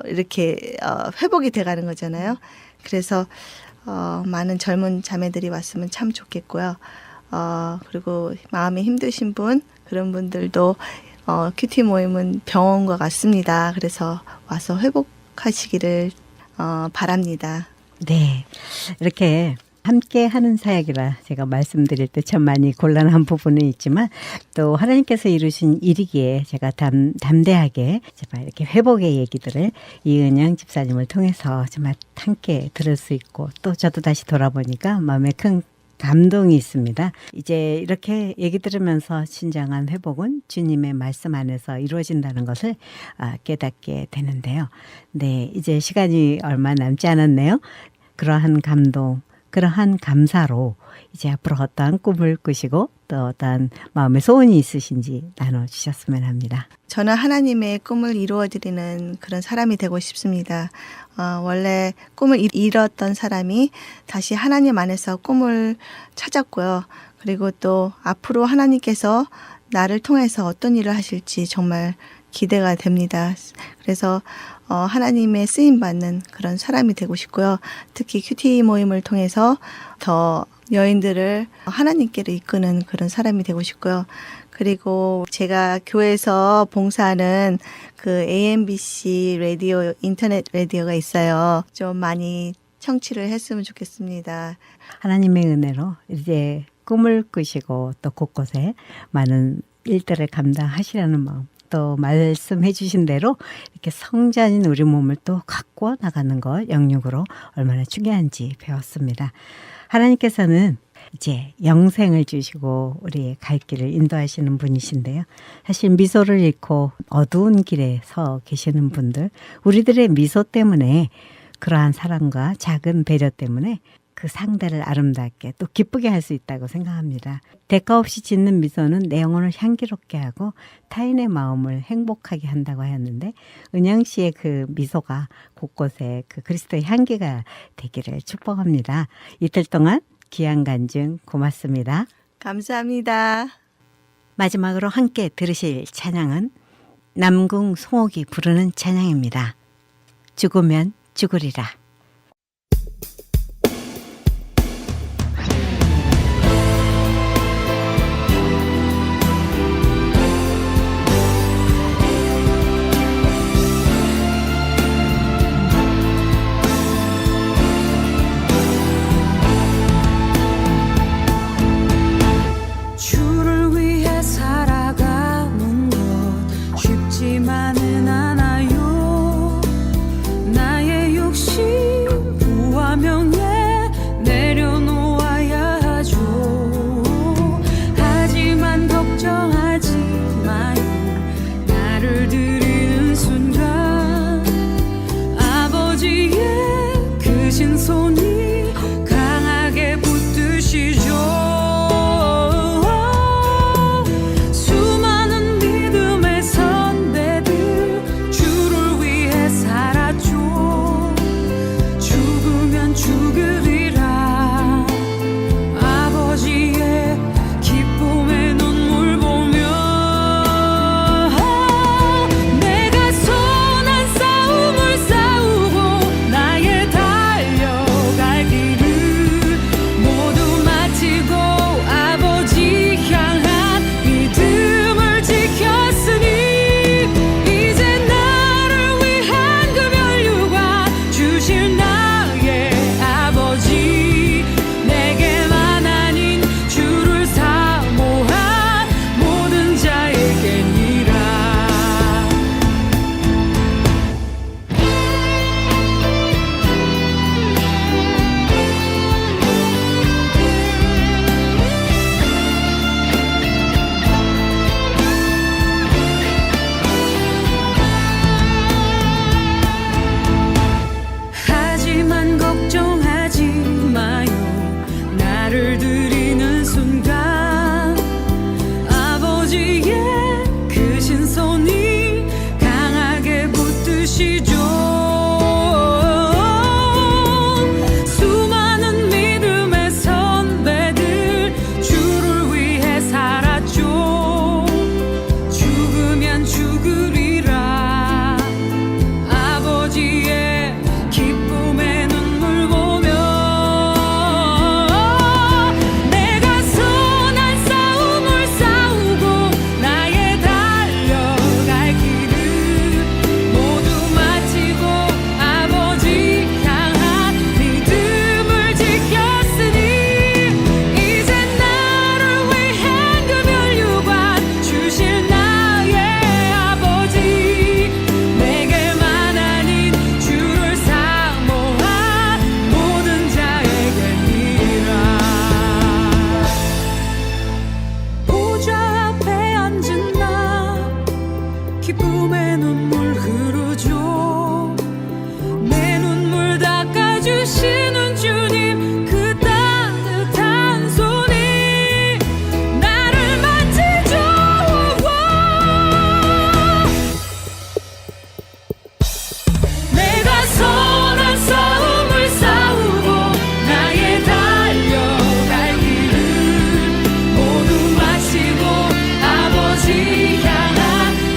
이렇게 회복이 돼가는 거잖아요. 그래서 많은 젊은 자매들이 왔으면 참 좋겠고요. 그리고 마음이 힘드신 분 그런 분들도 큐티 모임은 병원과 같습니다. 그래서 와서 회복하시기를 바랍니다.
네. 이렇게 함께 하는 사역이라 제가 말씀드릴 때 참 많이 곤란한 부분은 있지만 또 하나님께서 이루신 일이기에 제가 담대하게 정말 이렇게 회복의 얘기들을 이은영 집사님을 통해서 정말 함께 들을 수 있고 또 저도 다시 돌아보니까 마음에 큰 감동이 있습니다. 이제 이렇게 얘기 들으면서 진정한 회복은 주님의 말씀 안에서 이루어진다는 것을 깨닫게 되는데요. 네, 이제 시간이 얼마 남지 않았네요. 그러한 감동, 그러한 감사로 이제 앞으로 어떠한 꿈을 꾸시고 또 어떠한 마음의 소원이 있으신지 나눠주셨으면 합니다.
저는 하나님의 꿈을 이루어드리는 그런 사람이 되고 싶습니다. 원래 꿈을 잃었던 사람이 다시 하나님 안에서 꿈을 찾았고요. 그리고 또 앞으로 하나님께서 나를 통해서 어떤 일을 하실지 정말 기대가 됩니다. 그래서 하나님의 쓰임받는 그런 사람이 되고 싶고요. 특히 큐티 모임을 통해서 더 여인들을 하나님께로 이끄는 그런 사람이 되고 싶고요. 그리고 제가 교회에서 봉사하는 그 AMBC 라디오, 인터넷 라디오가 있어요. 좀 많이 청취를 했으면 좋겠습니다.
하나님의 은혜로 이제 꿈을 꾸시고 또 곳곳에 많은 일들을 감당하시라는 마음 또 말씀해 주신 대로 이렇게 성전인 우리 몸을 또 갖고 나가는 것 영육으로 얼마나 중요한지 배웠습니다. 하나님께서는 이제 영생을 주시고 우리의 갈 길을 인도하시는 분이신데요. 사실 미소를 잃고 어두운 길에 서 계시는 분들, 우리들의 미소 때문에 그러한 사랑과 작은 배려 때문에 그 상대를 아름답게 또 기쁘게 할 수 있다고 생각합니다. 대가 없이 짓는 미소는 내 영혼을 향기롭게 하고 타인의 마음을 행복하게 한다고 하였는데, 은영 씨의 그 미소가 곳곳에 그 그리스도의 향기가 되기를 축복합니다. 이틀 동안 귀한 간증 고맙습니다.
감사합니다.
마지막으로 함께 들으실 찬양은 남궁 송옥이 부르는 찬양입니다. 죽으면 죽으리라.
주를 위해 살아가는 것 쉽지만은 않아요. 나의 욕심 부와 명예 내려놓아야 하죠. 하지만 걱정하지 마요. 나를 드리는 순간 아버지의 크신 손이 강하게 붙드시죠.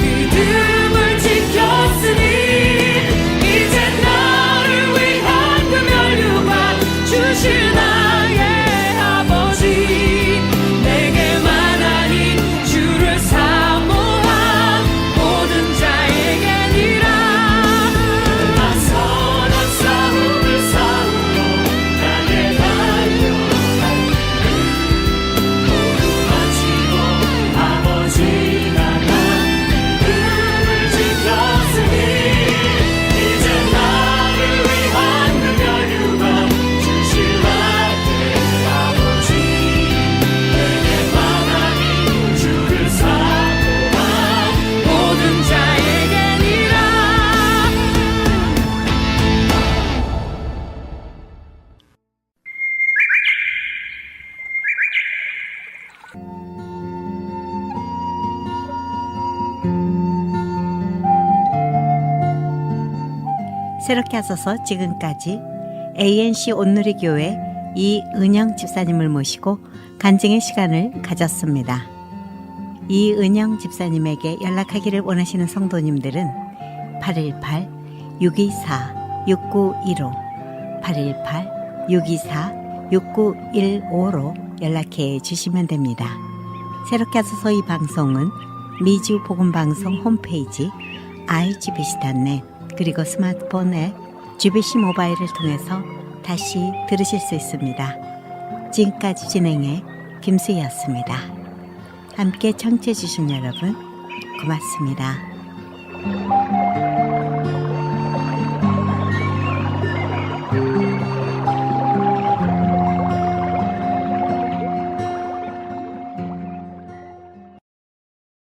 믿음을 지켰으니 이제 나를 위한 그 면류관
새롭게 하소서 지금까지 ANC 온누리교회 이은영 집사님을 모시고 간증의 시간을 가졌습니다. 이은영 집사님에게 연락하기를 원하시는 성도님들은 818-624-6915 818-624-6915로 연락해 주시면 됩니다. 새롭게 하소서 이 방송은 미주 복음방송 홈페이지 igbc.net 그리고 스마트폰 앱 GBC 모바일을 통해서 다시 들으실 수 있습니다. 지금까지 진행해 김수희였습니다. 함께 청취해 주신 여러분 고맙습니다.